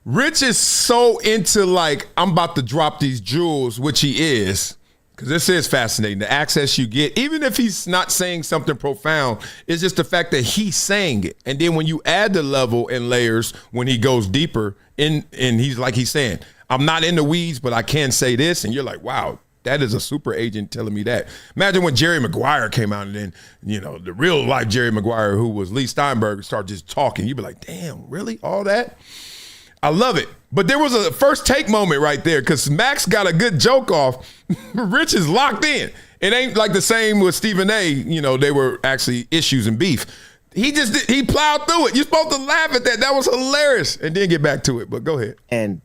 Rich is so into, like, I'm about to drop these jewels, which he is, because this is fascinating. The access you get, even if he's not saying something profound, it's just the fact that he's saying it. And then when you add the level and layers, when he goes deeper, and he's saying, I'm not in the weeds, but I can say this. And you're like, wow, That is a super agent telling me that. Imagine when Jerry Maguire came out and then, the real life Jerry Maguire, who was Lee Steinberg, started just talking. You'd be like, damn, really? All that? I love it. But there was a first take moment right there because Max got a good joke off. Rich is locked in. It ain't like the same with Stephen A. They were actually issues and beef. He plowed through it. You're supposed to laugh at that. That was hilarious. And then get back to it. But go ahead. And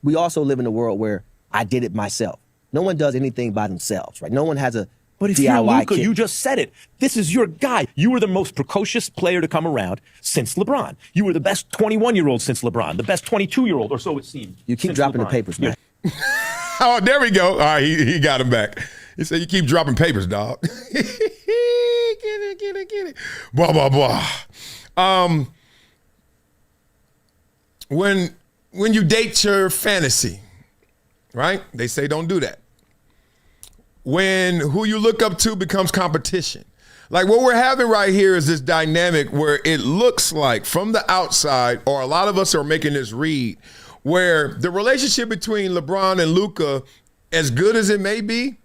we also live in a world where I did it myself. No one does anything by themselves, right? No one has a But if DIY you're Luka, kit. you just said it. This is your guy. You were the most precocious player to come around since LeBron. You were the best 21-year-old since LeBron, the best 22-year-old, or so it seemed. You keep dropping the papers, man. Oh, there we go. All right, he got him back. He said, you keep dropping papers, dog. Get it. Blah, blah, blah. When you date your fantasy, right? They say don't do that. When who you look up to becomes competition. Like what we're having right here is this dynamic where it looks like from the outside, or a lot of us are making this read, where the relationship between LeBron and Luka, as good as it may be,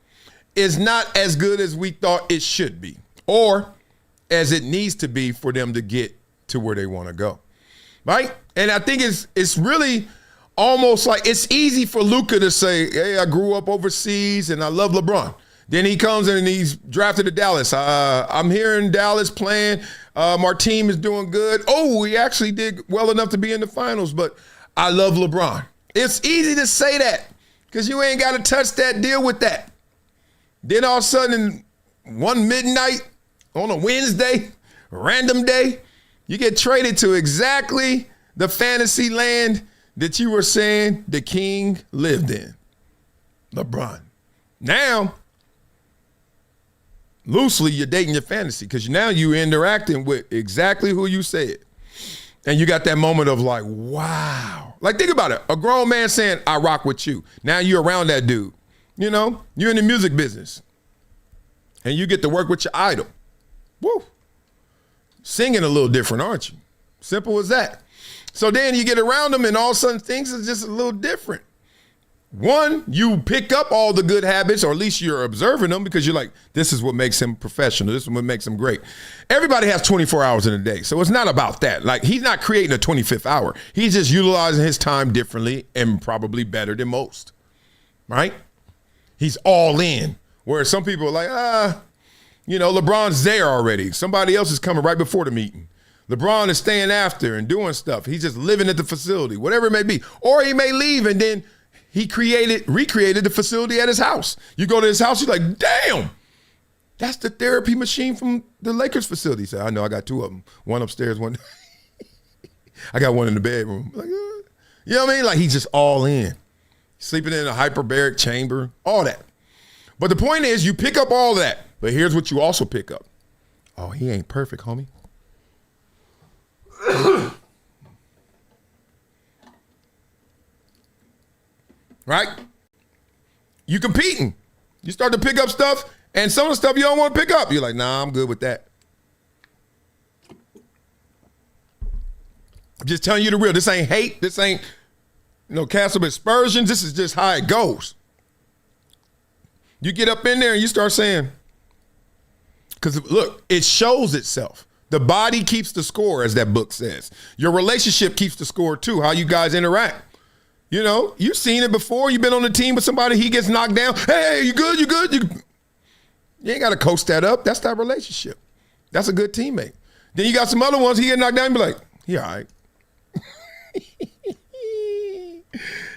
is not as good as we thought it should be, or as it needs to be for them to get to where they want to go, right? And I think it's really almost like it's easy for Luka to say, hey, I grew up overseas and I love LeBron. Then he comes in and he's drafted to Dallas. I'm here in Dallas playing. My team is doing good. Oh, we actually did well enough to be in the finals, but I love LeBron. It's easy to say that because you ain't got to touch that, deal with that. Then all of a sudden, one midnight on a Wednesday, a random day, you get traded to exactly the fantasy land that you were saying the king lived in, LeBron. Now, loosely, you're dating your fantasy because now you're interacting with exactly who you said. And you got that moment of like, wow. Like, think about it. A grown man saying, I rock with you. Now you're around that dude. You're in the music business. And you get to work with your idol. Woo. Singing a little different, aren't you? Simple as that. So then you get around them and all of a sudden things are just a little different. One, you pick up all the good habits, or at least you're observing them because you're like, this is what makes him professional. This is what makes him great. Everybody has 24 hours in a day. So it's not about that. Like he's not creating a 25th hour. He's just utilizing his time differently and probably better than most, right? He's all in. Whereas some people are like, LeBron's there already. Somebody else is coming right before the meeting. LeBron is staying after and doing stuff. He's just living at the facility, whatever it may be. Or he may leave and then he recreated the facility at his house. You go to his house, you're like, damn, that's the therapy machine from the Lakers facility. He said, I know, I got two of them. One upstairs, one. I got one in the bedroom. Like, you know what I mean? Like he's just all in. Sleeping in a hyperbaric chamber, all that. But the point is you pick up all that. But here's what you also pick up. Oh, he ain't perfect, homie. Right? You competing. You start to pick up stuff, and some of the stuff you don't want to pick up. You're like, nah, I'm good with that. I'm just telling you the real. This ain't hate. This ain't cast of aspersions. This is just how it goes. You get up in there and you start saying, because look, it shows itself. The body keeps the score, as that book says. Your relationship keeps the score too, how you guys interact. You've seen it before. You've been on the team with somebody, he gets knocked down. Hey, you good? You good? You ain't got to coach that up. That's that relationship. That's a good teammate. Then you got some other ones, he get knocked down and be like, he all right.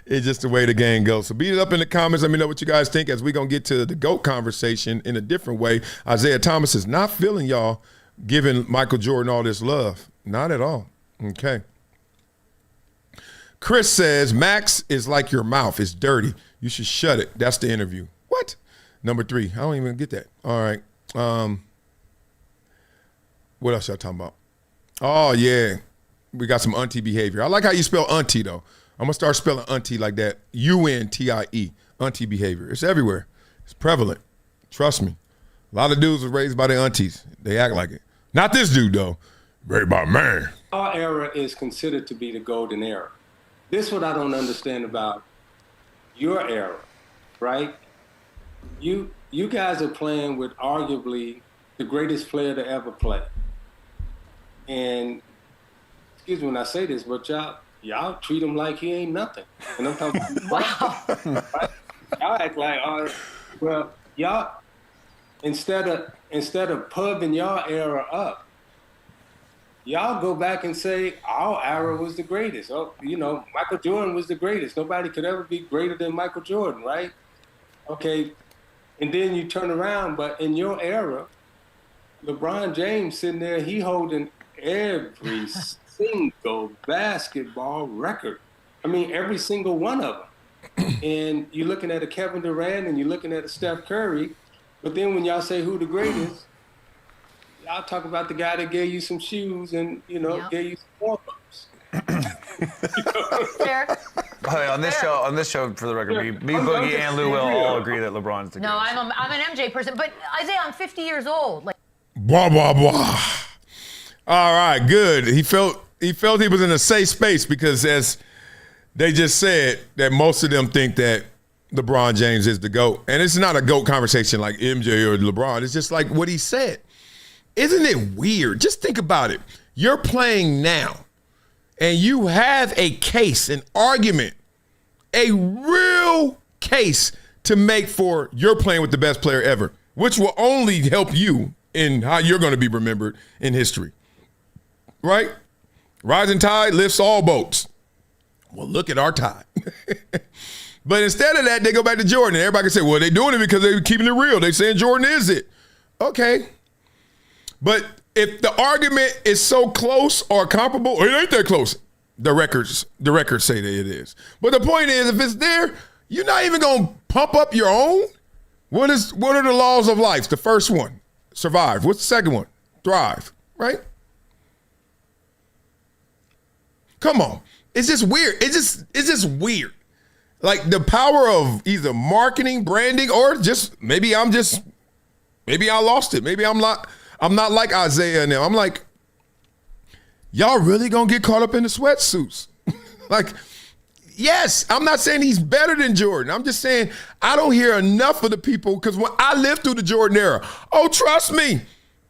It's just the way the game goes. So beat it up in the comments. Let me know what you guys think as we're going to get to the GOAT conversation in a different way. Isaiah Thomas is not feeling y'all giving Michael Jordan all this love. Not at all. Okay. Chris says, Max is like your mouth. It's dirty. You should shut it. That's the interview. What? Number 3. I don't even get that. All right. What else y'all talking about? Oh, yeah. We got some auntie behavior. I like how you spell auntie, though. I'm going to start spelling auntie like that. UNTIE. Auntie behavior. It's everywhere. It's prevalent. Trust me. A lot of dudes are raised by their aunties. They act like it. Not this dude, though. Raised by a man. Our era is considered to be the golden era. This is what I don't understand about your era, right? you guys are playing with arguably the greatest player to ever play. And excuse me when I say this, but y'all treat him like he ain't nothing. And I'm talking wow. Right? Y'all act like, well, y'all instead of pubbing y'all era up, y'all go back and say our era was the greatest. Oh, Michael Jordan was the greatest. Nobody could ever be greater than Michael Jordan, right? Okay, and then you turn around, but in your era, LeBron James sitting there, he holding every single basketball record. I mean, every single one of them. And you're looking at a Kevin Durant and you're looking at a Steph Curry, but then when y'all say who the greatest, y'all talk about the guy that gave you some shoes and, gave you some warm-ups. Fair. But on this show, for the record, me Boogie, and Lou will all agree that LeBron's the greatest. No, I'm an MJ person, but Isaiah, I'm 50 years old. Like, blah blah blah. All right, good. He felt he was in a safe space because, as they just said, that most of them think that LeBron James is the GOAT, and it's not a GOAT conversation like MJ or LeBron. It's just like what he said. Isn't it weird? Just think about it. You're playing now, and you have a case, an argument, a real case to make for you're playing with the best player ever, which will only help you in how you're going to be remembered in history. Right? Rising tide lifts all boats. Well, look at our tide. But instead of that, they go back to Jordan. Everybody can say, well, they're doing it because they're keeping it real. They're saying Jordan is it. Okay. But if the argument is so close or comparable, it ain't that close. The records say that it is. But the point is, if it's there, you're not even going to pump up your own. What are the laws of life? The first one, survive. What's the second one? Thrive, right? Come on. It's just weird. It's just weird. Like the power of either marketing, branding, or just maybe I lost it. Maybe I'm not like Isaiah and them. I'm like, y'all really gonna get caught up in the sweatsuits? Like, yes, I'm not saying he's better than Jordan. I'm just saying I don't hear enough of the people, because when I lived through the Jordan era, oh, trust me,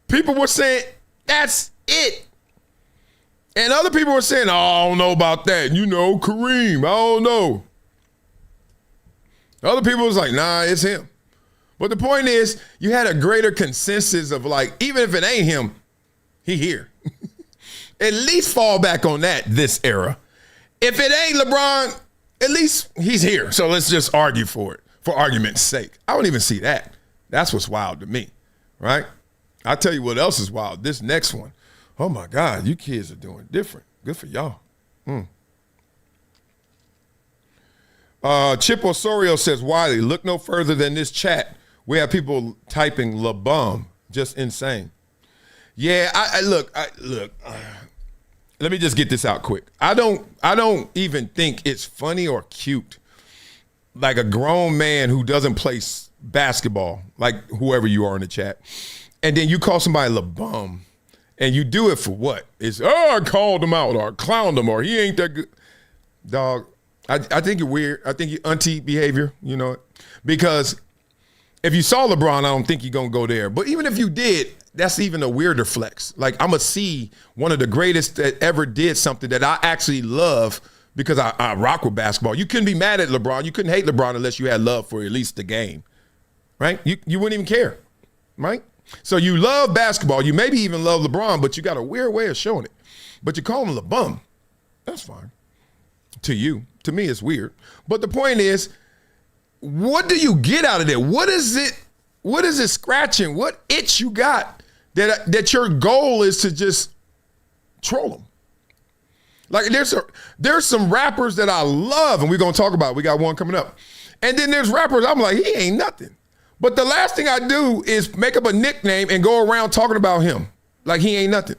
people were saying that's it. And other people were saying, oh, I don't know about that. Kareem, I don't know. Other people was like, nah, it's him. But the point is, you had a greater consensus of like, even if it ain't him, he here. At least fall back on that this era. If it ain't LeBron, at least he's here. So let's just argue for it, for argument's sake. I don't even see that. That's what's wild to me, right? I'll tell you what else is wild. This next one. Oh, my God, you kids are doing different. Good for y'all. Chip Osorio says, Wiley, look no further than this chat. We have people typing LeBum. Just insane. Yeah, look. Let me just get this out quick. I don't even think it's funny or cute. Like a grown man who doesn't play basketball, like whoever you are in the chat, and then you call somebody LeBum. And you do it for what? It's, I called him out or clowned him or he ain't that good. Dog, I think you're weird. I think you're auntie behavior, because if you saw LeBron, I don't think you're going to go there. But even if you did, that's even a weirder flex. Like, I'm going to see one of the greatest that ever did something that I actually love because I rock with basketball. You couldn't be mad at LeBron. You couldn't hate LeBron unless you had love for at least the game, right? You wouldn't even care, right? So you love basketball. You maybe even love LeBron, but you got a weird way of showing it. But you call him LeBum. That's fine. To you. To me, it's weird. But the point is, what do you get out of it? What is it scratching? What itch you got that your goal is to just troll them? Like there's some rappers that I love, and we're going to talk about it. We got one coming up. And then there's rappers I'm like, he ain't nothing. But the last thing I do is make up a nickname and go around talking about him like he ain't nothing.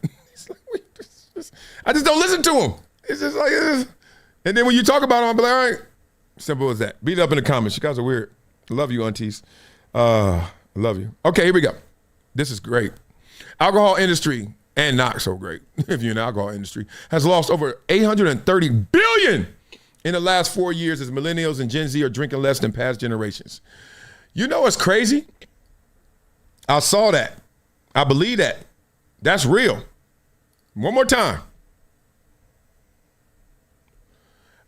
I just don't listen to him. It's just like this. And then when you talk about him, I'll be like, all right, simple as that. Beat it up in the comments. You guys are weird. I love you, aunties. I love you. Okay, here we go. This is great. Alcohol industry, and not so great if you're in the alcohol industry, has lost over $830 billion in the last 4 years as millennials and Gen Z are drinking less than past generations. You know what's crazy? I saw that. I believe that. That's real. One more time.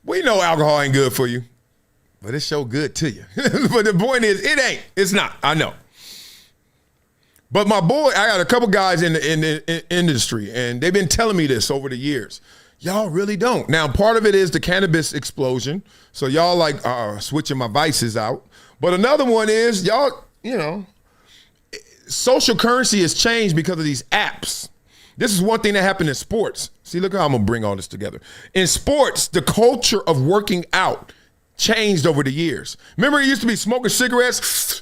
We know alcohol ain't good for you, but it's so good to you. But the point is, it ain't. It's not. I know. But my boy, I got a couple guys in the industry, and they've been telling me this over the years. Y'all really don't. Now, part of it is the cannabis explosion. So y'all like switching my vices out. But another one is y'all, you know, social currency has changed because of these apps. This is one thing that happened in sports. See, look how I'm going to bring all this together. In sports, the culture of working out changed over the years. Remember, it used to be smoking cigarettes?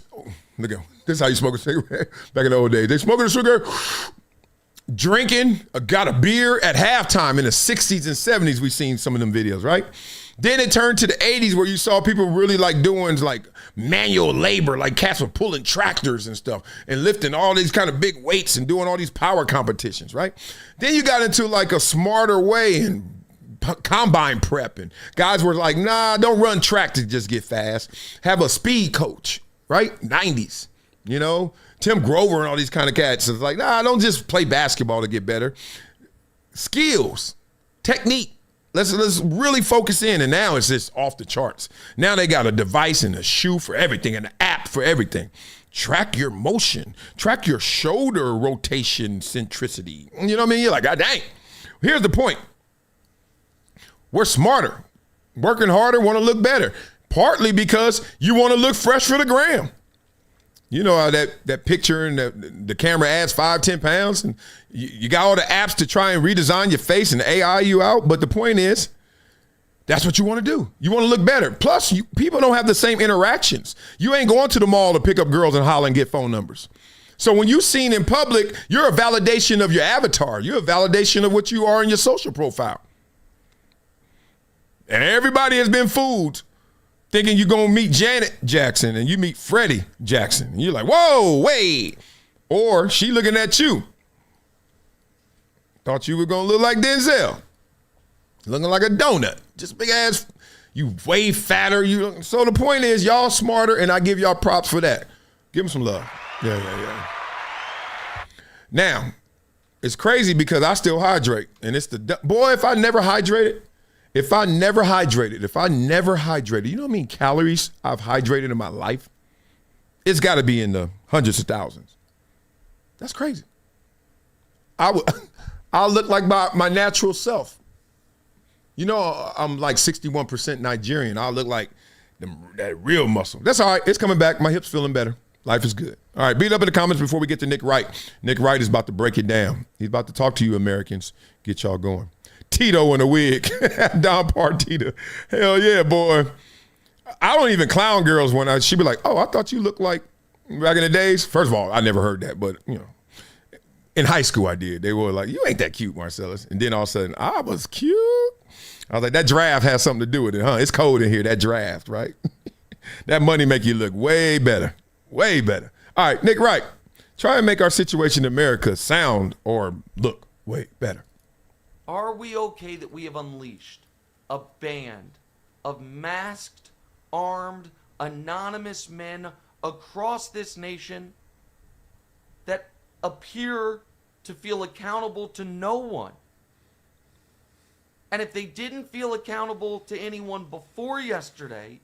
Look at this is how you smoke a cigarette back in the old days. They smoking a cigarette, drinking, got a beer at halftime in the 60s and 70s. We've seen some of them videos, right? Then it turned to the 80s where you saw people really like doing like manual labor, like cats were pulling tractors and stuff and lifting all these kind of big weights and doing all these power competitions, right? Then you got into like a smarter way and combine prep, and guys were like, nah, don't run track to just get fast. Have a speed coach, right? 90s, you know? Tim Grover and all these kind of cats. It's like, nah, don't just play basketball to get better. Skills, technique. Let's really focus in, and now it's just off the charts. Now they got a device and a shoe for everything and an app for everything. Track your motion, track your shoulder rotation centricity. You know what I mean? You're like, God dang. Here's the point. We're smarter, working harder, want to look better. Partly because you want to look fresh for the gram. You know how that picture and the camera adds 5-10 pounds, and you got all the apps to try and redesign your face and AI you out. But the point is, that's what you want to do. You want to look better. Plus, people don't have the same interactions. You ain't going to the mall to pick up girls and holler and get phone numbers. So when you're seen in public, you're a validation of your avatar. You're a validation of what you are in your social profile. And everybody has been fooled thinking you're going to meet Janet Jackson and you meet Freddie Jackson. And you're like, whoa, wait. Or she looking at you. Thought you were going to look like Denzel. Looking like a donut. Just big ass, you way fatter. So the point is, y'all smarter, and I give y'all props for that. Give them some love. Yeah. Now, it's crazy because I still hydrate. And it's boy, if I never hydrated, you know how many calories I've hydrated in my life? It's got to be in the hundreds of thousands. That's crazy. I'll look like my natural self. You know, I'm like 61% Nigerian. I'll look like that real muscle. That's all right. It's coming back. My hips feeling better. Life is good. All right, beat up in the comments before we get to Nick Wright. Nick Wright is about to break it down. He's about to talk to you Americans, get y'all going. Tito in a wig. Don Partita. Hell yeah, boy. I don't even clown girls when she be like, oh, I thought you looked like back in the days. First of all, I never heard that, but you know, in high school I did. They were like, you ain't that cute, Marcellus. And then all of a sudden, I was cute. I was like, that draft has something to do with it, huh? It's cold in here, that draft, right? That money make you look way better. Way better. All right, Nick Wright. Try and make our situation in America sound or look way better. Are we okay that we have unleashed a band of masked, armed, anonymous men across this nation that appear to feel accountable to no one? And if they didn't feel accountable to anyone before yesterday,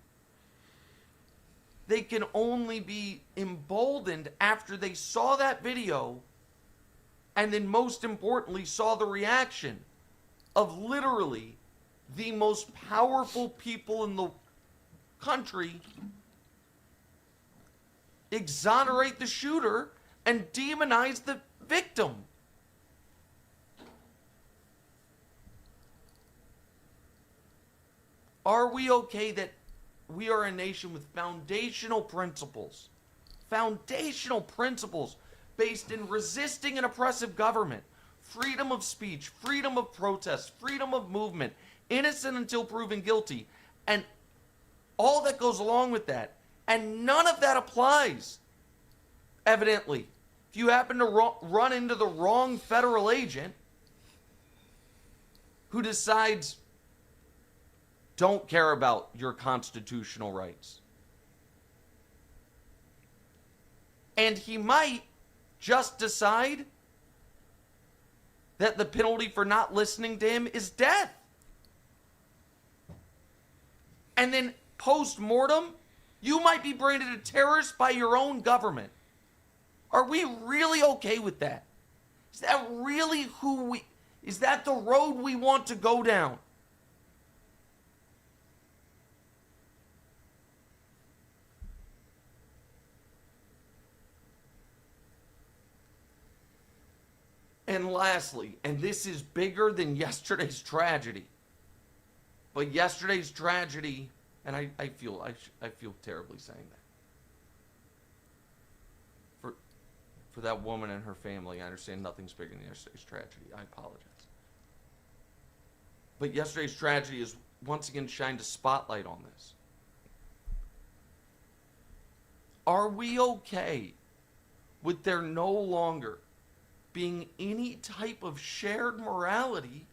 they can only be emboldened after they saw that video and then most importantly saw the reaction of literally the most powerful people in the country exonerate the shooter and demonize the victim. Are we okay that we are a nation with foundational principles based in resisting an oppressive government, freedom of speech, freedom of protest, freedom of movement, innocent until proven guilty, and all that goes along with that. And none of that applies, evidently. If you happen to run into the wrong federal agent who decides, don't care about your constitutional rights. And he might just decide that the penalty for not listening to him is death. And then post-mortem, you might be branded a terrorist by your own government. Are we really okay with that? Is that really is that the road we want to go down? And lastly, and this is bigger than yesterday's tragedy, but yesterday's tragedy, and I feel terribly saying that. For that woman and her family, I understand nothing's bigger than yesterday's tragedy. I apologize. But yesterday's tragedy has once again shined a spotlight on this. Are we okay with there no longer being any type of shared morality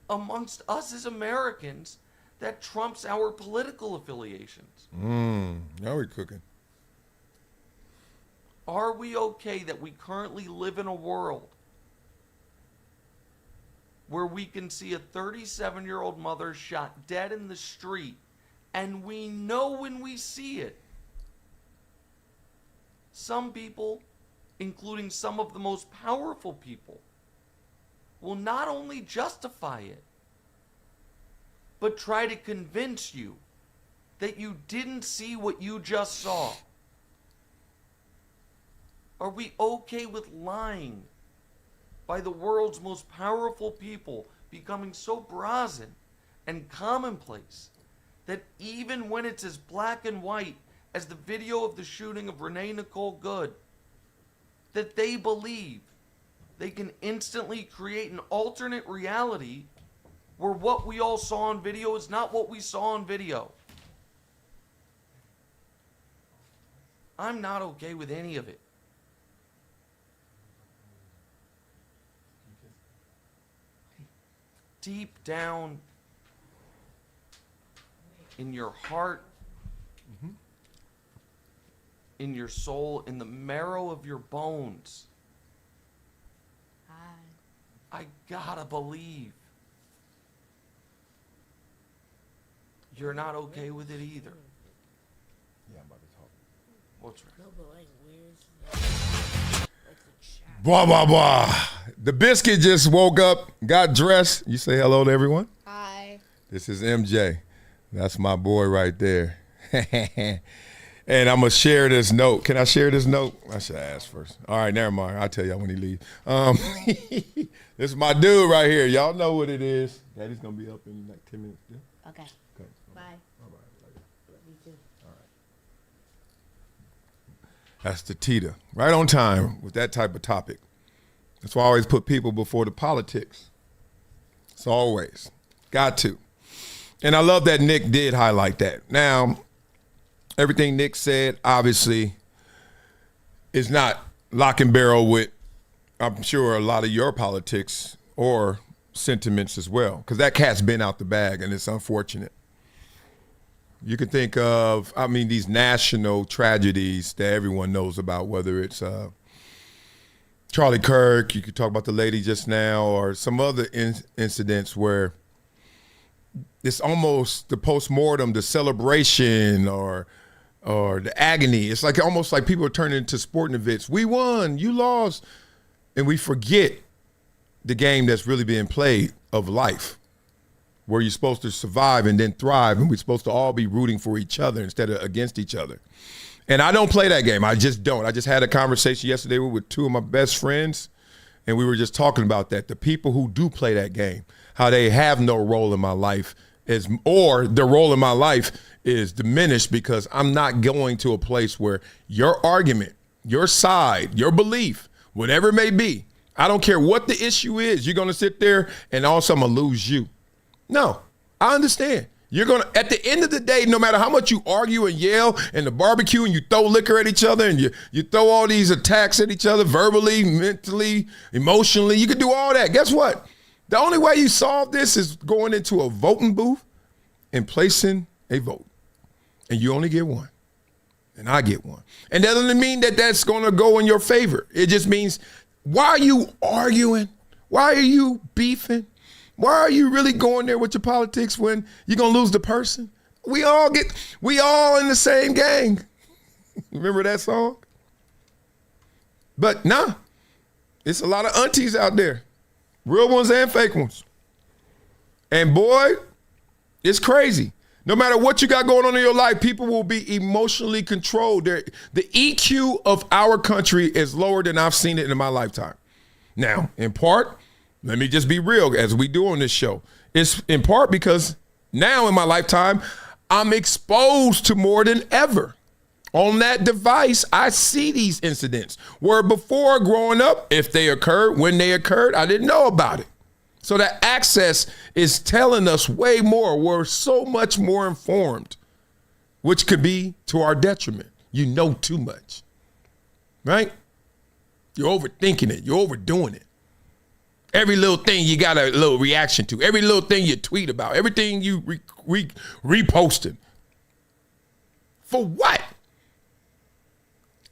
amongst us as Americans that trumps our political affiliations? Now we're cooking. Are we okay that we currently live in a world where we can see a 37-year-old mother shot dead in the street, and we know when we see it, some people, including some of the most powerful people, will not only justify it, but try to convince you that you didn't see what you just saw? Are we okay with lying by the world's most powerful people becoming so brazen and commonplace that even when it's as black and white as the video of the shooting of Renee Nicole Good, that they believe they can instantly create an alternate reality where what we all saw on video is not what we saw on video? I'm not okay with any of it. Deep down in your heart, in your soul, in the marrow of your bones, I gotta believe you're not okay with it either. Yeah, I'm about to talk. What's right? No, but like, where's Blah, blah, blah. The Biscuit just woke up, got dressed. You say hello to everyone? Hi. This is MJ. That's my boy right there. And I'm going to share this note. Can I share this note? I should ask first. All right, never mind. I'll tell y'all when he leaves. This is my dude right here. Y'all know what it is. Daddy's going to be up in like 10 minutes. Yeah? Okay. Okay. Bye. All right. Me too. All right. That's the Tita. Right on time with that type of topic. That's why I always put people before the politics. It's always. Got to. And I love that Nick did highlight that. Now, everything Nick said, obviously, is not lock and barrel with, I'm sure, a lot of your politics or sentiments as well, because that cat's been out the bag, and it's unfortunate. You can think of, these national tragedies that everyone knows about, whether it's Charlie Kirk, you could talk about the lady just now, or some other incidents where it's almost the postmortem, the celebration, or the agony. It's like almost like people are turning into sporting events. We won, you lost. And we forget the game that's really being played of life, where you're supposed to survive and then thrive, and we're supposed to all be rooting for each other instead of against each other. And I don't play that game. I just don't. I just had a conversation yesterday with two of my best friends, and we were just talking about that. The people who do play that game, how they have no role in my life, or their role in my life is diminished because I'm not going to a place where your argument, your side, your belief, whatever it may be, I don't care what the issue is, you're going to sit there and also I'm going to lose you. No, I understand. You're going to, at the end of the day, no matter how much you argue and yell and the barbecue and you throw liquor at each other and you throw all these attacks at each other verbally, mentally, emotionally, you can do all that. Guess what? The only way you solve this is going into a voting booth and placing a vote. And you only get one. and I get one. And that doesn't mean that that's going to go in your favor. It just means, why are you arguing? Why are you beefing? Why are you really going there with your politics when you're going to lose the person? We all in the same gang. Remember that song? But nah, it's a lot of aunties out there, real ones and fake ones. And boy, it's crazy. No matter what you got going on in your life, people will be emotionally controlled. The EQ of our country is lower than I've seen it in my lifetime. Now, in part, let me just be real as we do on this show. It's in part because now in my lifetime, I'm exposed to more than ever. On that device, I see these incidents where before growing up, if they occurred, when they occurred, I didn't know about it. So that access is telling us way more. We're so much more informed, which could be to our detriment. You know too much, right? You're overthinking it. You're overdoing it. Every little thing you got a little reaction to. Every little thing you tweet about. Everything you reposted. For what?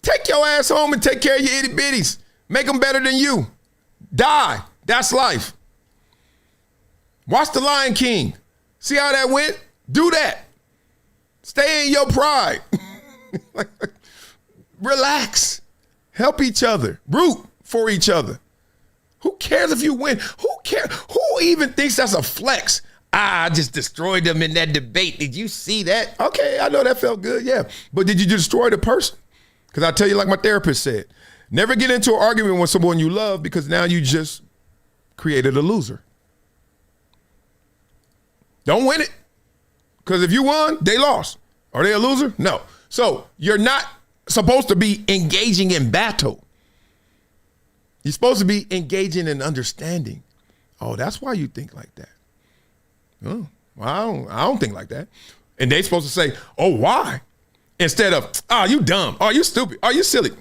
Take your ass home and take care of your itty bitties. Make them better than you. Die. That's life. Watch The Lion King. See how that went? Do that. Stay in your pride. Relax. Help each other. Root for each other. Who cares if you win? Who cares? Who even thinks that's a flex? I just destroyed them in that debate. Did you see that? Okay, I know that felt good, yeah. But did you destroy the person? Because I tell you, like my therapist said, never get into an argument with someone you love, because now you just created a loser. Don't win it. Because if you won, they lost. Are they a loser? No. So you're not supposed to be engaging in battle. You're supposed to be engaging in understanding. Oh, that's why you think like that. Oh, well, I don't think like that. And they're supposed to say, oh, why? Instead of, oh, you dumb. Oh, you stupid. Oh, you silly.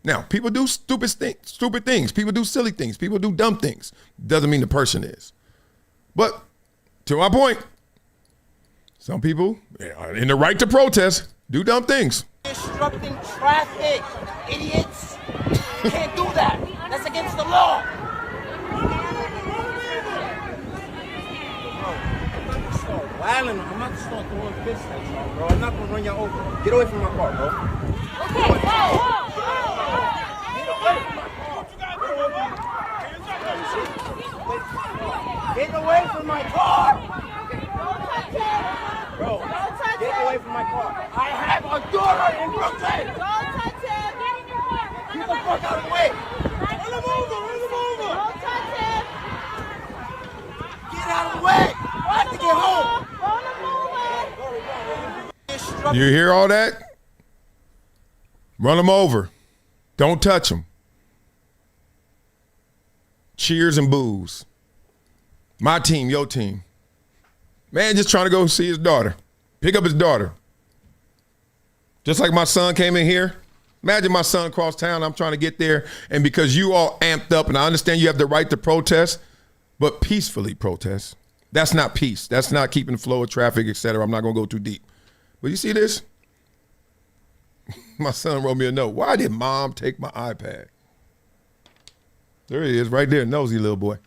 Now, people do stupid things. People do silly things. People do dumb things. Doesn't mean the person is. But to my point, some people are in the right to protest, do dumb things. Disrupting traffic, idiots. You can't do that. That's against the law. Wilding, I'm not to start throwing fists at y'all, bro. I'm not gonna run y'all over. Get away from my car, bro. Okay, Get away from my car. Get away from my car. Bro, get away from my car. I have a daughter in Brooklyn. Don't touch him. Get in your car. Get the fuck out of the way. Run him over. Don't touch him. Get out of the way. I have to get home. You hear all that? Run them over. Don't touch them. Cheers and boos. My team, your team. Man just trying to go see his daughter. Pick up his daughter. Just like my son came in here. Imagine my son across town. I'm trying to get there. And because you all amped up, and I understand you have the right to protest, but peacefully protest. That's not peace. That's not keeping the flow of traffic, etc. I'm not going to go too deep. But you see this? My son wrote me a note. Why did mom take my iPad? There he is, right there, nosy little boy.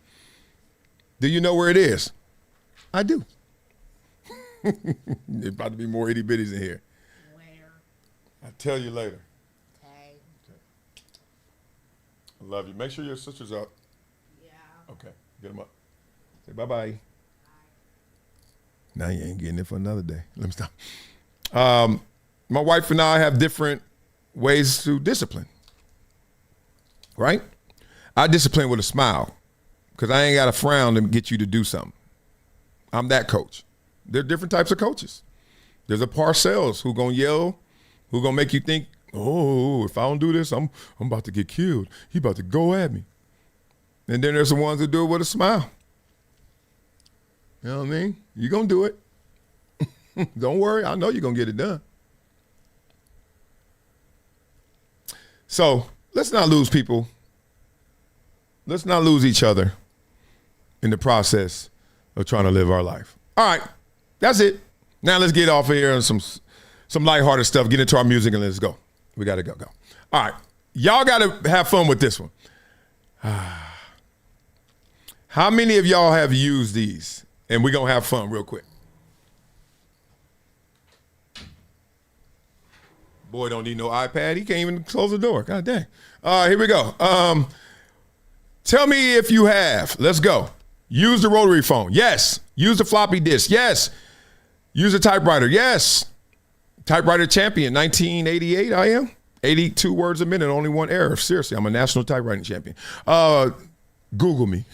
Do you know where it is? I do. There's about to be more itty bitties in here. Where? I'll tell you later. Okay. I love you. Make sure your sister's up. Yeah. Okay, get them up. Say bye-bye. Bye. Now you ain't getting it for another day. Let me stop. My wife and I have different ways to discipline, right? I discipline with a smile because I ain't got a frown to get you to do something. I'm that coach. There are different types of coaches. There's a Parcells who gonna yell, who gonna make you think, oh, if I don't do this, I'm about to get killed. He about to go at me. And then there's the ones that do it with a smile. You know what I mean? You're gonna do it. Don't worry, I know you're gonna get it done. So let's not lose people. Let's not lose each other in the process of trying to live our life. All right, that's it. Now let's get off of here on some some lighthearted stuff. Get into our music and let's go. We got to go. All right. Y'all got to have fun with this one. How many of y'all have used these? And we're going to have fun real quick. Boy, don't need no iPad. He can't even close the door. God dang. All right, here we go. Tell me if you have. Let's go. Use the rotary phone. Yes. Use the floppy disk. Yes. Use a typewriter. Yes. Typewriter champion, 1988 I am. 82 words a minute, only one error. Seriously, I'm a national typewriting champion. Google me.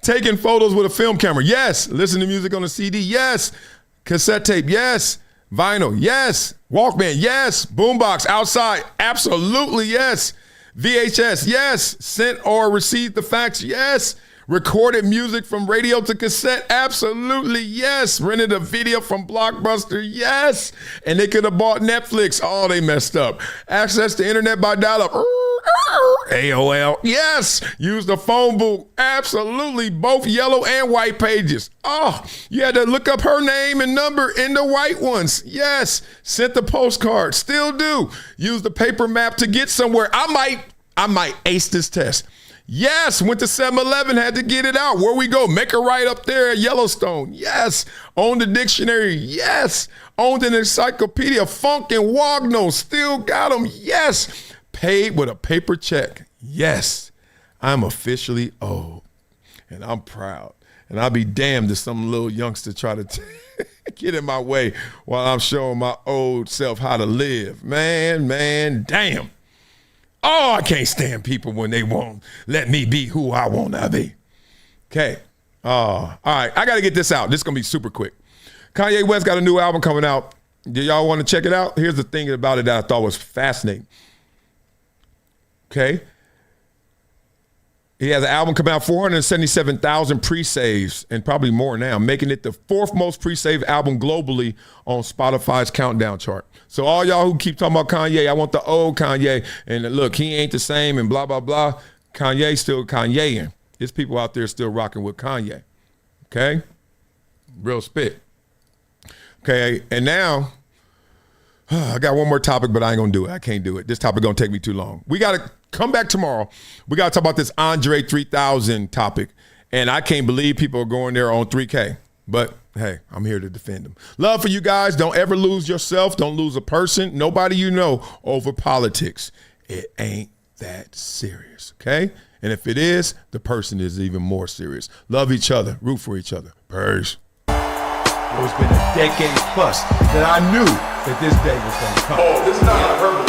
Taking photos with a film camera. Yes. Listen to music on a CD. Yes. Cassette tape. Yes. Vinyl. Yes. Walkman. Yes. Boombox. Outside. Absolutely yes. VHS. Yes. Sent or received the fax. Yes. Recorded music from radio to cassette. Absolutely yes. Rented a video from Blockbuster. Yes. And they could have bought Netflix. Oh, they messed up. Access to internet by dial-up. AOL. Yes. Use the phone book. Absolutely. Both yellow and white pages. Oh, you had to look up her name and number in the white ones. Yes. Sent the postcard. Still do. Use the paper map to get somewhere. I might ace this test. Yes, went to 7-Eleven, had to get it out. Where we go? Make a right up there at Yellowstone. Yes. Owned a dictionary. Yes. Owned an encyclopedia. Funk and Wagno. Still got them. Yes. Paid with a paper check. Yes. I'm officially old. And I'm proud. And I'll be damned if some little youngster try to get in my way while I'm showing my old self how to live. Man, damn. Oh, I can't stand people when they won't let me be who I want to be. Okay. All right. I got to get this out. This is going to be super quick. Kanye West got a new album coming out. Do y'all want to check it out? Here's the thing about it that I thought was fascinating. Okay. He has an album coming out, 477,000 pre-saves, and probably more now, making it the fourth most pre-saved album globally on Spotify's countdown chart. So all y'all who keep talking about Kanye, I want the old Kanye, and look, he ain't the same, and blah, blah, blah. Kanye's still Kanyeing. There's people out there still rocking with Kanye. Okay? Real spit. Okay, and now, I got one more topic, but I ain't gonna do it. I can't do it. This topic gonna take me too long. We gotta come back tomorrow. We gotta talk about this Andre 3000 topic, and I can't believe people are going there on 3K. But hey, I'm here to defend them. Love for you guys. Don't ever lose yourself. Don't lose a person. Nobody you know over politics. It ain't that serious, okay? And if it is, the person is even more serious. Love each other. Root for each other. Peace. It's been a decade plus that I knew that this day was going to come. Oh, this is not unheard of.